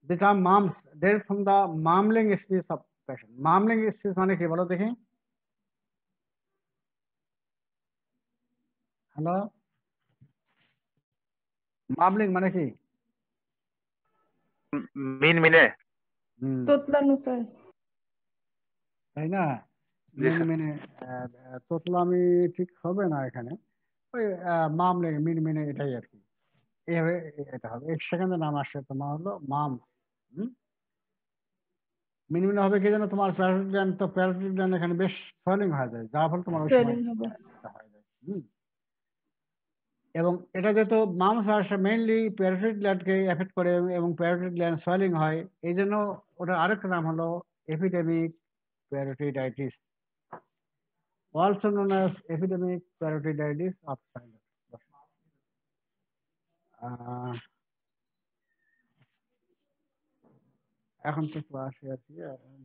S1: The term mumps derives from the mumbling species of patient. Mumbling species মানে কি বলো দেখি? হ্যালো, মামলিং মানে কি?
S3: মিনমিনে।
S1: হুম,
S2: তোতলানো স্যার।
S1: তাই না?
S3: জি
S1: মিন
S3: স্যার।
S1: মিনে তোতলামি ঠিক হবে না এখানে। ওই মামলিং, মিন মিনে, এটাই আর কি। এইভাবে এটা হবে। এক সেকেন্ডে নাম আসছে তোমার হলো মাম। মিন মিনে হবে কি যেন, তোমার প্যারোটিড গ্ল্যান্ড, তো প্যারোটিড গ্ল্যান্ড এখানে বেশ সোয়েলিং হয়ে যায়, যার ফলে তোমার ওই সময়
S2: সোয়েলিং হবে।
S1: এটা হয়ে যায়। এবং এটা যেহেতু মামস ভাইরাস মেইনলি প্যারোটিড গ্ল্যান্ডকে এফেক্ট করে এবং প্যারোটিড গ্ল্যান্ড সোয়েলিং হয়, এই জন্য ওটার আরেকটা নাম হলো epidemic parotiditis, also known as epidemic parotiditis of child. এখন তো ক্লাসে আছি,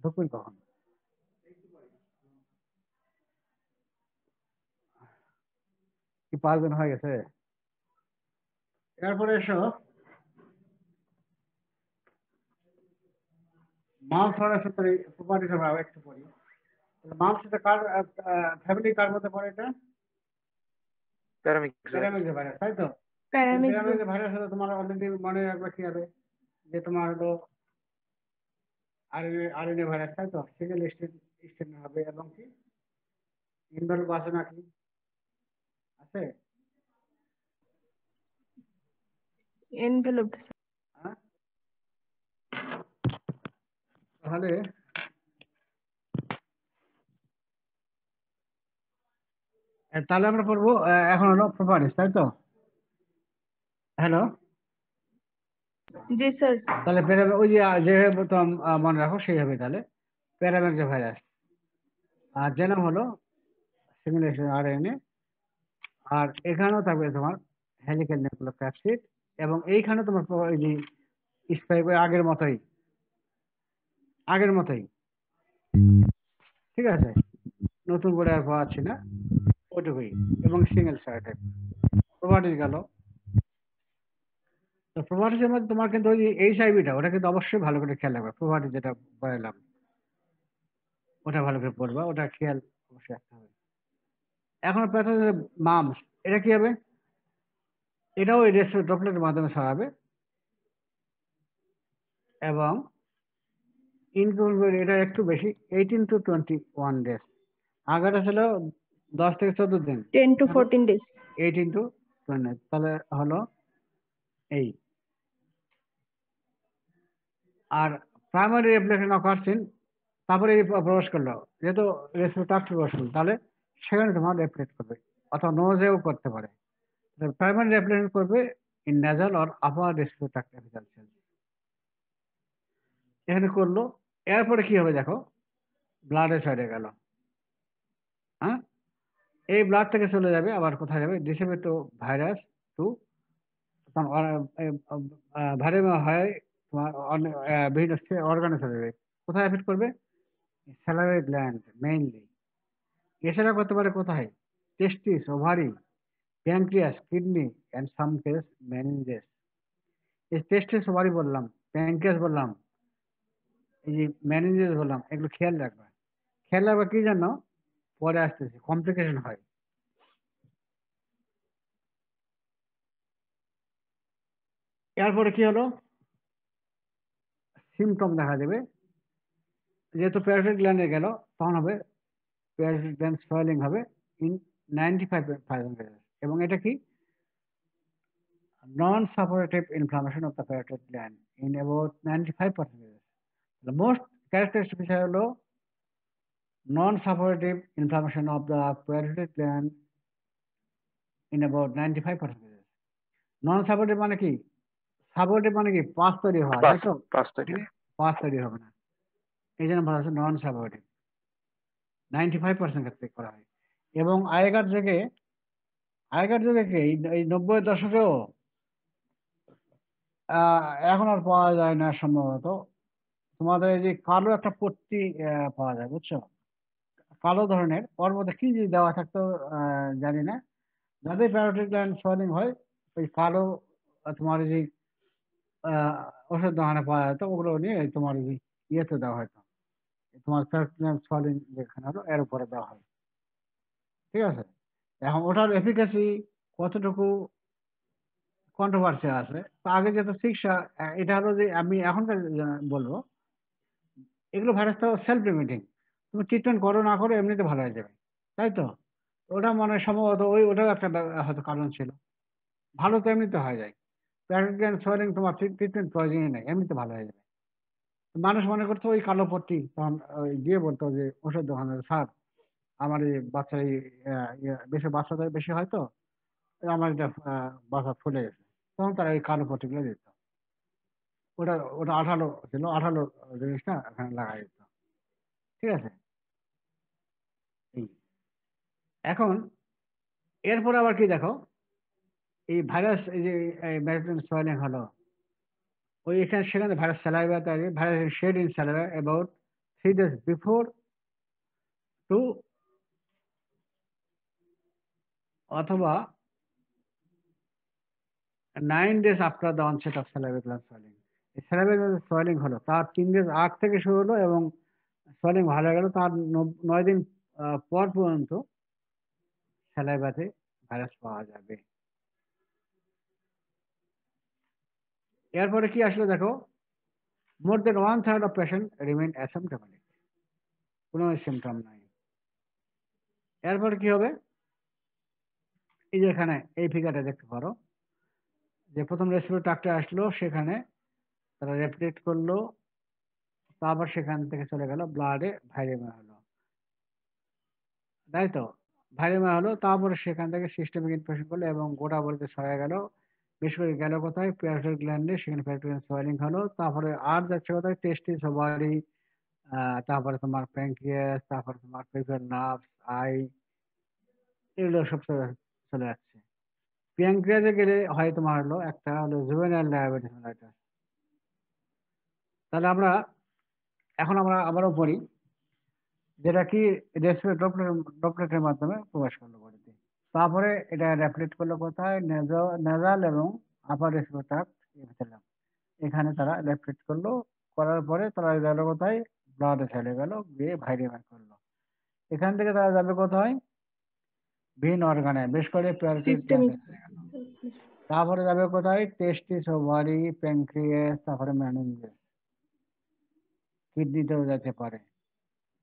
S1: ঢুকুন কখন? কি 5 দিন হয়ে গেছে? এরপরে এসো, মামস ভাইরাসের প্রপার্টিস আমরা একটু পড়ি। মামস এটা কার ফ্যামিলি, কার মধ্যে পড়ে এটা?
S3: প্যারামিক।
S1: প্যারামিক্স ভাইরাস, তাই তো?
S2: প্যারামিক।
S1: প্যারামিক্স ভাইরাস হলো তোমার অলরেডি মনে রাখবে কি হবে, যে তোমার হলো আরএনএ ভাইরাস, তাই তো? সিঙ্গেল স্ট্রেন হবে, এবং কি ইনভলভ আছে নাকি? আছে?
S2: এনভেলপড।
S1: হ্যাঁ, তাহলে তাহলে আমরা পড়বো এখন হলো প্রপার্টিস, তাই তো? হ্যালো,
S2: জি স্যার।
S1: তাহলে ওই যে যেভাবে তো মনে রাখো সেইভাবে, তাহলে প্যারামিক্স ভাইরাস, আর জেনাম হলো সিঙ্গেল আরএনএ, আর এখানেও থাকবে তোমার হেলিক্যাল নিউক্লিওক্যাপসিড, এবং এইখানে তোমার ওই যে স্পাইক আগের মতোই, আগের মতোই। ঠিক আছে? নতুন করে আর পাচ্ছি না, ওইটুকুই। এবং সিঙ্গেল সাইটেড প্রপার্টিস গেল। তো প্রোভার্টিসের মধ্যে তোমার কিন্তু ওই এইচআইভিটা ওটা কিন্তু অবশ্যই ভালো করে খেয়াল রাখবে। প্রোভার্টিস যেটা বললাম ওটা ভালো করে পড়বা, ওটা খেয়াল অবশ্যই রাখতে হবে। এখন প্যাথোজেন মামস, এটা কি হবে? এটাও এই রেসপিরেটরি ড্রপলেটের মাধ্যমে ছড়াবে এবং ইনকিউবেটর এটা একটু বেশি 18 to 21 ডেজ। আগেটা ছিল 10 থেকে 14 দিন,
S2: 10 to 14 days।
S1: 18 to 20, তাহলে হলো এই। আর প্রাইমারি রেপ্লিকেশন অকারস তারপরে এই প্রবেশ করলো, যেহেতু রেসপিরেটরি ট্র্যাক্টে প্রবেশ করলো তাহলে সেখানে তোমার রেপ্লিকেট করবে, অথবা নোজেও করতে পারে। প্রাইমারি রেপ্লিকেশন করবে in nasal or upper respiratory tract epithelial cell, এখানে করলো। এরপরে কি হবে দেখো, ব্লাডে ছড়িয়ে গেল। হ্যাঁ, এই ব্লাড থেকে চলে যাবে আবার কোথায় যাবে? Disable to virus to virus হয় তোমার বিভিন্ন অর্গানে চলে যাবে। কোথায় এফেক্ট করবে? Salivary gland mainly. এছাড়া করতে পারে কোথায়? Testis, ovary, pancreas, kidney and some case meninges. এই টেস্টিস, ওভারি বললাম, প্যানক্রিয়াস বললাম, এই যে মেনিনজেস বললাম, এগুলো খেয়াল রাখবে। খেয়াল রাখবে কি জন্য? পরে আসতেছে, কমপ্লিকেশন হয়। এরপরে কি হলো? সিমটম দেখা দেবে। যেহেতু প্যারাসাইটিক গ্ল্যান্ডে গেল তখন হবে প্যারাসাইটিক গ্ল্যান্ড সোয়েলিং হবে ইন 95%, এবং এটা কি? Non suppurative inflammation of the parasitic gland in about 95%। The most characteristic বিষয় হলো non suppurative inflammation of the parasitic gland in about 95%। Non suppurative মানে কি? সাপোরেটিভ মানে কি? পাস তৈরি হওয়া, তাই তো?
S3: পাস তৈরি।
S1: পাস তৈরি হবে না, এই জন্য বলা হচ্ছে নন সাপোরেটিভ। 95% ক্ষেত্রে করা হয়। এবং আগেকার যুগে কি এই 90-এর দশকেও এখন আর পাওয়া যায় না সম্ভবত, তোমাদের এই যে কালো একটা পট্টি পাওয়া যায়, বুঝছো? কালো ধরনের, ওর মধ্যে কি যে দেওয়া থাকতো জানি না। যাদের প্যারোটিড গ্ল্যান্ড সোয়েলিং হয় ওই কালো তোমার এই যে ওষুধ দোকানে পাওয়া যেত, ওগুলো নিয়ে তোমার এই ইয়েতে দেওয়া হয়তো, তোমার প্যারোটিড গ্ল্যান্ড সোয়েলিং যেখানে হলো এর উপরে দেওয়া হয়। ঠিক আছে? এখন ওটার এফিকাসি কতটুকু কন্ট্রোভার্সি আছে। তো আগে যেটা চিকিৎসা, এটা হলো যে আমি এখনকার বলবো, এগুলো ভাইরাস তো সেলফ লিমিটিং, তুমি ট্রিটমেন্ট করো না করো এমনিতে ভালো হয়ে যাবে, তাই তো? ওটা মনে হয় সম্ভবত ওটাও একটা হয়তো কারণ ছিল। ভালো তো এমনিতে হয়ে যায়, প্যারাসাইটিক সোয়েলিং তোমার ট্রিটমেন্ট প্রয়োজনই নেই, এমনিতে ভালো হয়ে যাবে। মানুষ মনে করতো ওই কালো পট্টি, তখন ওই গিয়ে বলতো যে ওষুধ দোকানে, স্যার আমার এই বাচ্চা বেশি বাচ্চাদের বেশি হয় তো, আমার এটা বাচ্চা ফুলে গেছে, তখন তারা ওই কালো পট্টিগুলো দিত। ওটা ওটা আঠালো ছিল, আঠালো জিনিসটা এখানে লাগাই দিত। ঠিক আছে? এই এখন এরপরে আবার কি দেখো, এই ভাইরাস, এই যে ব্যাকটেরিয়াল সোয়েলিং হলো, ওই এখানে সেখানে ভাইরাস স্যালাইভা তৈরি, virus shed in saliva about 3 days before to, অথবা 9 days after the onset of saliva swelling. Saliva swelling হলো তার 3 days আগ থেকে শুরু হলো এবং সোয়েলিং ভালো হয়ে গেল তার 9 দিন পর পর্যন্ত স্যালাইভাতে ভাইরাস পাওয়া যাবে। এরপরে কি আসলে দেখো, মোর দেন 1/3 অফ পেশেন্ট রিমেইন অ্যাসিম্পটোমেটিক, কোনো সিমটম নাই। এরপরে কি হবে? এই যে এখানে এই ফিগারটা দেখতে পারো, যে প্রথম রেসপিরেটরি ট্র্যাক্টে আসলো, সেখানে তারা রেপ্লিকেট করলো, তারপর সেখান থেকে চলে গেল ব্লাডে, ভাইরেমা হলো, তাই তো? ভাইরেমা হলো, তারপরে সেখান থেকে সিস্টেমিক ইনফেকশন করলো এবং গোটা বডিতে ছড়িয়ে গেল। বিশেষ করে গেল কোথায়? প্যারাসাইটিক গ্ল্যান্ডে, সেখানে প্যারাসাইটিক সোয়েলিং হলো। তারপরে আর যাচ্ছে কোথায়? টেস্টিস, ওভারি, তারপরে তোমার প্যানক্রিয়াস, তারপরে তোমার পেরিফেরাল নার্ভস, আই, এগুলো সব চলে যাচ্ছে। প্যানক্রিয়াসে গেলে হয় তোমার হলো একটা হলো জুভেনাইল ডায়াবেটিস মেলাইটাস। তাহলে এখন আমরা আবারও পড়ি, যেটা কি রেসপিরেটরি ড্রপলেটের মাধ্যমে প্রবেশ করলো বডিতে। তারপরে এটা রেপ্লিকেট করলো কোথায়? নেজাল এবং আপার রেসপিরেটরি ট্র্যাক্ট এখানে তারা ইলেক্ট্রেট করলো, করার পরে তারা গেল কোথায়, ব্লাডে চলে গেল, গিয়ে ভাইরাল করলো। এখান থেকে তারা যাবে কোথায়, ভিন অর্গানে, বেশ করে প্যারাটাইড গ্ল্যান্ডে চলে গেল। তারপরে যাবে কোথায়, টেস্টিস, ওভারি, প্যানক্রিয়াস, তারপরে মেনিনজাস, কিডনিতেও যেতে পারে।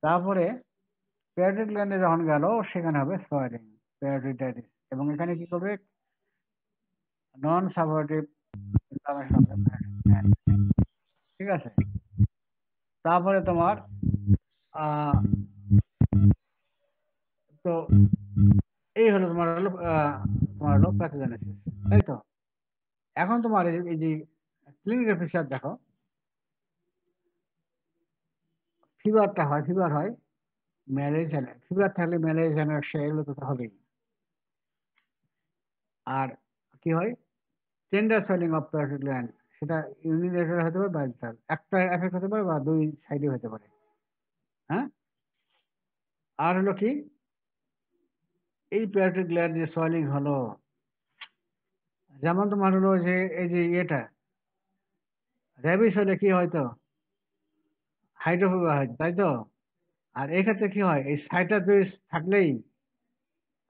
S1: তারপরে প্যারাটাইড গ্ল্যান্ডে যখন গেল সেখানে হবে সোয়েলিং, প্যারাটাইটিস, এবং এখানে কি করবে, non supportive inflammation of the parotid gland. ঠিক আছে। তারপরে তোমার তো এই হলো তোমার হলো প্যাথোজেনেসিস, তাই তো। এখন তোমার এই যে ক্লিনিক্যাল ফিচার দেখো, ফিভারটা হয়, ফিভার হয়, ম্যালেরিয়া, ফিভার থাকলে ম্যালেরিয়া এগুলো তো হবেই। আর কি হয়, টেন্ডার সোয়েলিং অফ প্যারাটাইড গ্ল্যান্ড, সেটা ইউনিলেটারাল হতে পারে, বাইলেটারাল, একটা এফেক্ট হতে পারে বা দুই সাইডে হতে পারে। হ্যাঁ। আর হলো কি, এই প্যারাটাইড গ্ল্যান্ড যে সোয়েলিং হলো, যেমন তোমার হলো যে এই যে এটা র্যাবিস হলে কি হয়তো হাইড্রোফিভার হয়, তাই তো। আর এক্ষেত্রে কি হয়, এই সাইটাস থাকলেই,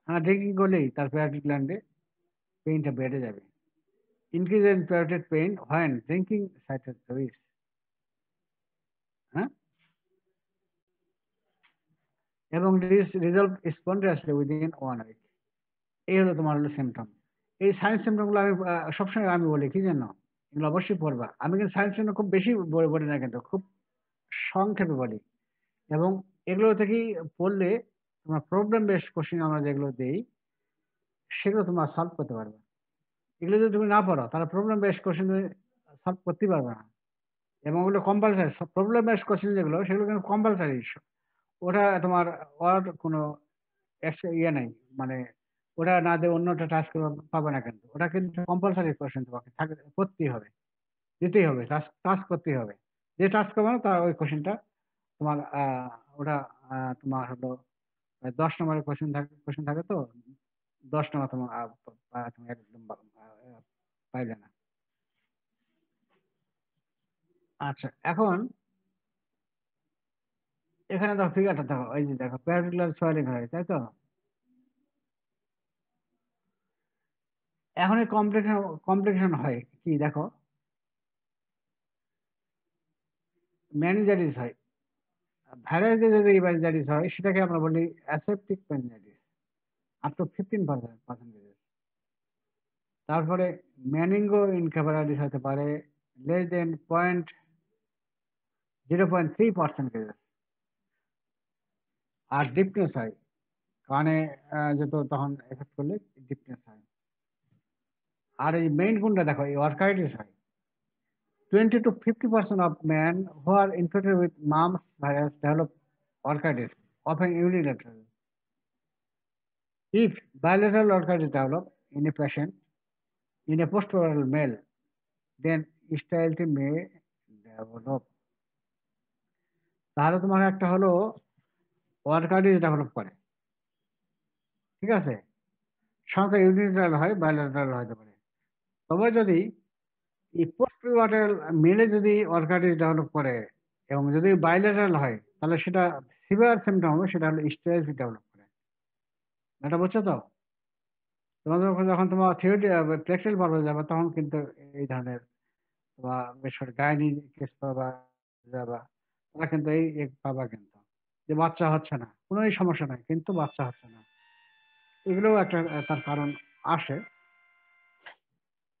S1: ড্রিঙ্কিং করলেই তার প্যারাটাইড গ্ল্যান্ডে পেইনটা বেড়ে যাবে। Increase in parotid pain when drinking citrus. হ্যাঁ। এবং রিজলভ স্পন্টানিয়াসলি উইদিন 1 উইক। এই হলো তোমার হলো সিমটম। এই সাইন্স সিমটমগুলো আমি সবসময় আমি বলি কি জানো, এগুলো অবশ্যই পড়বা। আমি কিন্তু সাইন্স সিমটম খুব বেশি বলি না, কিন্তু খুব সংক্ষেপে বলি। এবং এগুলো থেকেই পড়লে তোমার প্রবলেম বেস কোশ্চেন আমরা যেগুলো দিই সেগুলো তোমরা সলভ করতে পারবে। এগুলো যদি তুমি না পড়ো তাহলে প্রবলেম বেস কোশ্চেন তুমি সলভ করতে পারবে না। এবং ওগুলো কম্পালসারি, প্রবলেম বেস কোশ্চেন যেগুলো সেগুলো কিন্তু কম্পালসারি। ওটা তোমার ওর কোনো ইয়ে নাই, মানে ওটা না দিয়ে অন্যটা টাচ করে পাবে না, কিন্তু ওটা কিন্তু কম্পালসারি কোশ্চেন, তোমাকে করতেই হবে, দিতেই হবে, টাচ করতেই হবে। যে টাচ করবে না তার ওই কোশ্চেনটা তোমার ওটা তোমার হলো 10 নম্বরের কোশ্চেন থাকে তো, 10 নম্বর তোমার তুমি একদম পাইলে না। আচ্ছা, এখন এখানে দেখো ফিগারটা দেখো, এই যে দেখো প্যারাটিকুলার সোয়েলিং হয়, তাই তো। এখন এই কমপ্লিকেশন হয় কি দেখো, ম্যানিজারিস হয়, ভাইরাস দিয়ে যদি ম্যানিজারিস হয় সেটাকে আমরা বলি অ্যাসেপ্টিক ম্যানিজারিস, আপ টু 15%। তারপরে ম্যানিঙ্গো ইনকেফালাইটিস হতে পারে লেস দেন 0.3%। আর ডিপনেস হয়, কানে যত তখন এফেক্ট করলে ডিপনেস হয়। আর এই মেইন কোনটা দেখো, এই অর্কাইটিস হয়। 20 to 50% of men who are infected with mumps virus develop orchitis, often unilaterally. If bilateral orchitis develop in a patient in a post-oral male, then sterility may develop. তাহলে তোমার একটা হলো অর্কাইটিস ডেভেলপ করে, ঠিক আছে। সাধারণত ইউনিলাটারাল হয়, বাইলাটারাল হতে পারে। তবে যদি এই পোস্ট-পিভাটাল মেলে যদি অর্কাইটিস ডেভেলপ করে এবং যদি বাইলেটারাল হয় তাহলে সেটা সিভিয়ার সিমটম হবে, সেটা হলো স্টেরাইটিস ডেভেলপ করে। এটা বুঝছো তো। তোমাদের যখন তোমার থিওরি প্র্যাকটিক্যাল পর্বে যাবে তখন কিন্তু এই ধরনের বা বিশেষ করে গাইনি কেস পাবা যাবা, তারা কিন্তু এই পাবা কিন্তু যে বাচ্চা হচ্ছে না, কোনো সমস্যা নাই কিন্তু বাচ্চা হচ্ছে না, এগুলোও একটা তার কারণ আসে।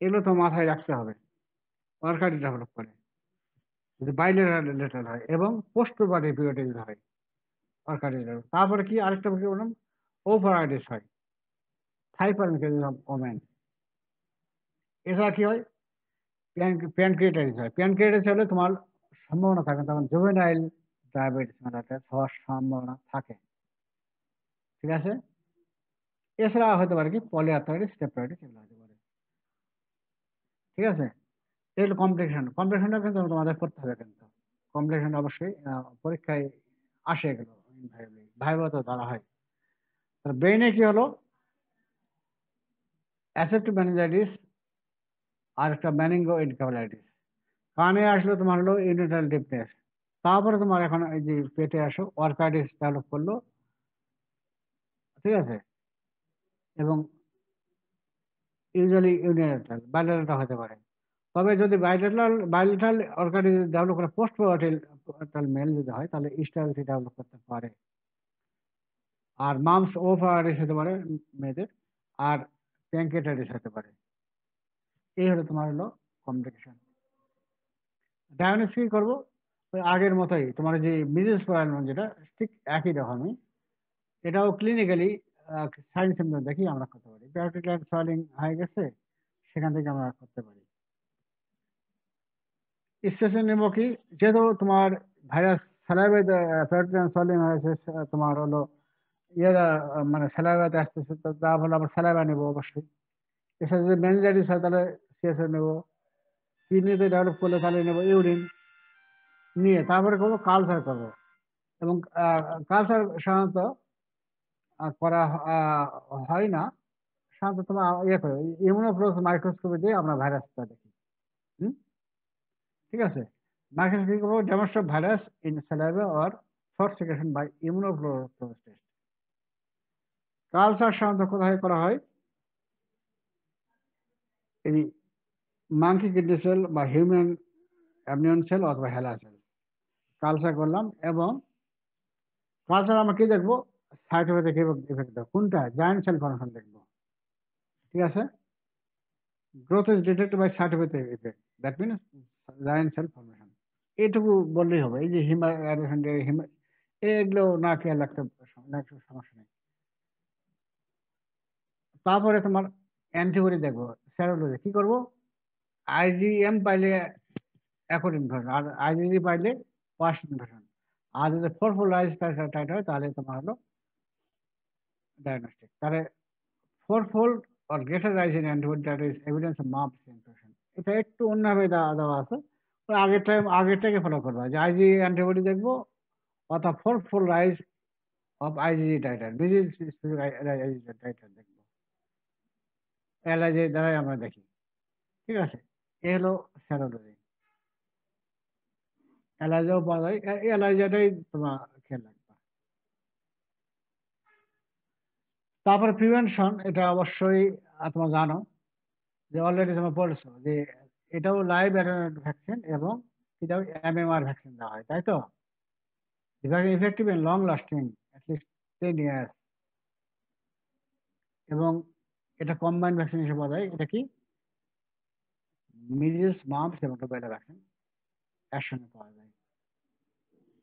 S1: এগুলো তো মাথায় রাখতে হবে। অর্কাইটিস ডেভেলপ করে যদি বাইলেটারাল হয় এবং পোস্ট পিউবার্টাল পিরিয়ডে যদি হয় অর্কাইটিস। তারপরে কি আরেকটা বললাম, ওভারাইটিস হয়, হাইপারমিসিস অফ ওমেন। এছাড়া কি হয়, প্যানক্রিয়াটাইটিস হয়। প্যানক্রিয়াটাইটিস হলে তোমার সম্ভাবনা থাকে তখন জুভেনাইল ডায়াবেটিস মেলাইটাস হওয়ার সম্ভাবনা থাকে, ঠিক আছে। এছাড়া হতে পারে কি পলিআর্থারাইটিস, স্টেপটাইটিস, এগুলো হতে পারে, ঠিক আছে। এগুলো কমপ্লিকেশনটা কিন্তু তোমাদের করতে হবে, কিন্তু কমপ্লিকেশন অবশ্যই পরীক্ষায় আসে, এগুলো ভাইবা তো ধরা হয়। ব্রেনে কি হলো, অ্যাসেপ্টিক মেনিনজাইটিস আর একটা ম্যানিঙ্গো এনকেফালাইটিস। কানে আসলো তোমার হলো ইউনিটাল ডিপনেস। তারপরে তোমার এখন এই যে পেটে আসো অর্কাইটিস ডেভেলপ করলো, ঠিক আছে, এবং ইউজুয়ালি ইউনিলেটারাল বাইলেটারাল হতে পারে। তবে যদি বাইলেটারাল অর্কাইটিস ডেভেলপ করে পোস্ট পার্টাল মেল যদি হয় তাহলে স্টেরিলিটি ডেভেলপ করতে পারে। আর মামস ওভারাইটিস হতে পারে মেয়েদের, আর প্যানক্রিয়াটাইটিস হতে পারে। এই হলো তোমার হলো কমপ্লিকেশন। ডায়াগনোসিস কি করবো? ওই আগের মতোই তোমার যে মিজেলস প্রবলেম যেটা ঠিক একই রকমই, এটাও ক্লিনিক্যালি সাইন সিমটম দেখি আমরা করতে পারি। পেরিওডিক গ্ল্যান্ড সোয়েলিং হয়ে গেছে, সেখান থেকে আমরা করতে পারি। স্টেশন নেবো কি, যেহেতু তোমার ভাইরাস স্যালাইভাতে পেরিওডিক গ্ল্যান্ড সোয়েলিং হয়েছে, তোমার হলো ইয়েরা মানে স্যালাইভাতে আসতেছে, তো যা হলো আমরা স্যালাইভা নেবো অবশ্যই। এছাড়া যদি মেনিনজাইটিস হয় তাহলে সিএসএ নেবো। কিডনিতে ডেভেলপ করলে তাহলে নেবো ইউরিন নিয়ে, তারপরে করবো কালচার করবো। এবং কালচার সাধারণত করা হয় না, সাধারণত তোমার ইয়ে করে ইমিউনোফ্লোরেসেন্স মাইক্রোস্কোপি দিয়ে আমরা ভাইরাসটা দেখি। হুম, ঠিক আছে। মাইক্রোস্কোপি করবো demonstrate virus in saliva or throat secretion by immunofluorescence test. Culture সাধারণত কোথায় করা হয়? এই মাঙ্কি কিডনি সেল বা হিউম্যান অ্যামনিয়ন সেল অথবা হেলা সেল কালচার করলাম। এবং কালচার আমরা কি দেখবো? সাইটোপ্যাথিক ইফেক্ট দেখবো। কোনটা? জায়ান্ট সেল ফর্মেশন দেখবো, ঠিক আছে। Growth is detected by cytopathic effect, that means giant cell formation. এইটুকু বললেই হবে। এই যে এগুলো না খেয়াল রাখতে সমস্যা নেই। তারপরে তোমার অ্যান্টিবডি দেখবো, সেরোলজি কি করবো? আইজিএম পাইলে অ্যাকুট ইনফেকশন, আর আইজিজি পাইলে পাস্ট ইনফেকশন। আর যদি ফোরফোলাইজ টাইট হয় তাহলে তোমার হলো ডায়াগনস্টিক। তাহলে fourfold or greater rise in antibody that is evidence of mumps infection. এটা একটু অন্যভাবে দেওয়া আছে। ওই আগেরটাকে ফলো করবা, যে আইজি অ্যান্টিবডি দেখবো অথবা fourfold rise of IgG titre, IgG titre দেখবো। এলআইজি দ্বারাই আমরা দেখি, ঠিক আছে। এ হলো সেরোলজি। এলআইজিও পাওয়া যায়, এলআইজিটাই তোমার খেয়াল রাখবা। তারপরে প্রিভেনশন, এটা অবশ্যই তোমরা জানো যে অলরেডি তোমরা পড়েছো যে এটাও লাইভ অ্যাটেনুয়েন্ট ভ্যাকসিন এবং এটাও এমএমআর ভ্যাকসিন দেওয়া হয়, তাই তো? Effective and long lasting at least 10 years. এবং এটা কম্বাইন্ড ভ্যাকসিন হিসেবে পাওয়া যায়। এটা কি? মিজেলস, মাম্পস এবং রুবেলা ভ্যাকসিন একসঙ্গে পাওয়া যায়।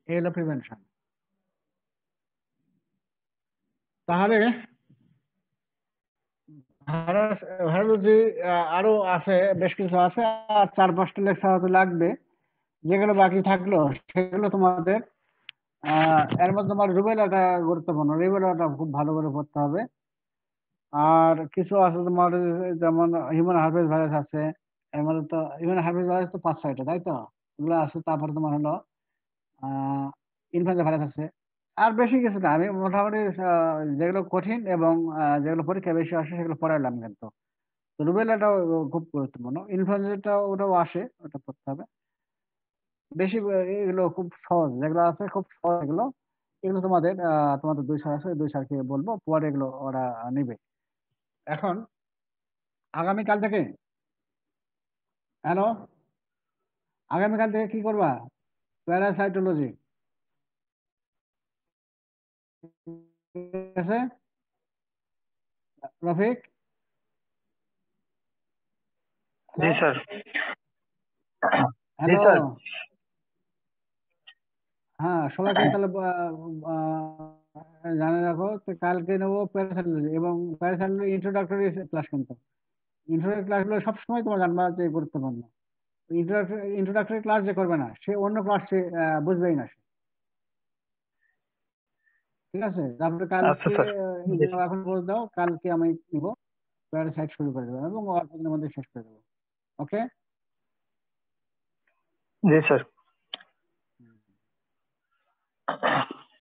S1: এই হলো প্রিভেনশন। তাহলে ভাইরোলজি আরো আছে, বেশ কিছু আছে, আর 4-5টা লেকচার হয়তো লাগবে। যেগুলো বাকি থাকলো সেগুলো তোমাদের এর মধ্যে তোমার রুবেলাটা গুরুত্বপূর্ণ, রুবেলাটা খুব ভালো করে পড়তে হবে। আর কিছু আছে তোমার যেমন হিউম্যান হার্পিস ভাইরাস আছে, এর মধ্যে তো হিউম্যান হার্পিস ভাইরাস তো 5-6টা, তাই তো? এগুলো আছে। তারপরে তোমার হলো ইনফ্লুয়েঞ্জা ভাইরাস আছে। আর বেশি কিছু না, আমি মোটামুটি যেগুলো কঠিন এবং যেগুলো পরীক্ষা বেশি আসে সেগুলো পড়াইলাম। কিন্তু রুবেলাটাও খুব গুরুত্বপূর্ণ, ইনফ্লুয়েঞ্জাটাও ওটাও আসে, ওটা পড়তে হবে বেশি। এগুলো খুব সহজ, যেগুলো আছে খুব সহজ এগুলো। এগুলো তোমাদের 2 স্যার আছে, 2 স্যারকে বলবো, পরে এগুলো ওরা নিবে। এখন আগামীকাল থেকে, হ্যালো, আগামীকাল থেকে কি করবা? প্যারাসাইটোলজি, ঠিক আছে রফিক?
S5: জি স্যার। জি
S1: হ্যালো,
S5: স্যার।
S1: হ্যাঁ, সবাইকে তাহলে জানিয়ে রাখো। তো কালকে নেবো প্যারাসাইটোলজি এবং প্যারাসাইটোলজি ইন্ট্রোডাক্টরি ক্লাস। কিন্তু ইন্ট্রোডাক্টরি ক্লাসগুলো সবসময় তোমার জানবা যে গুরুত্বপূর্ণ। ইন্ট্রোডাক্টরি ক্লাস যে করবে না সে অন্য ক্লাস সে বুঝবেই না সে, ঠিক আছে। তারপরে
S5: আচ্ছা
S1: কালকে
S5: স্যার।
S1: এখন বলে দাও, কালকে আমি নিব প্যারাসাইট শুরু করে দেবো এবং অল্প দিনের মধ্যে শেষ করে দেবো। ওকে?
S5: জি স্যার।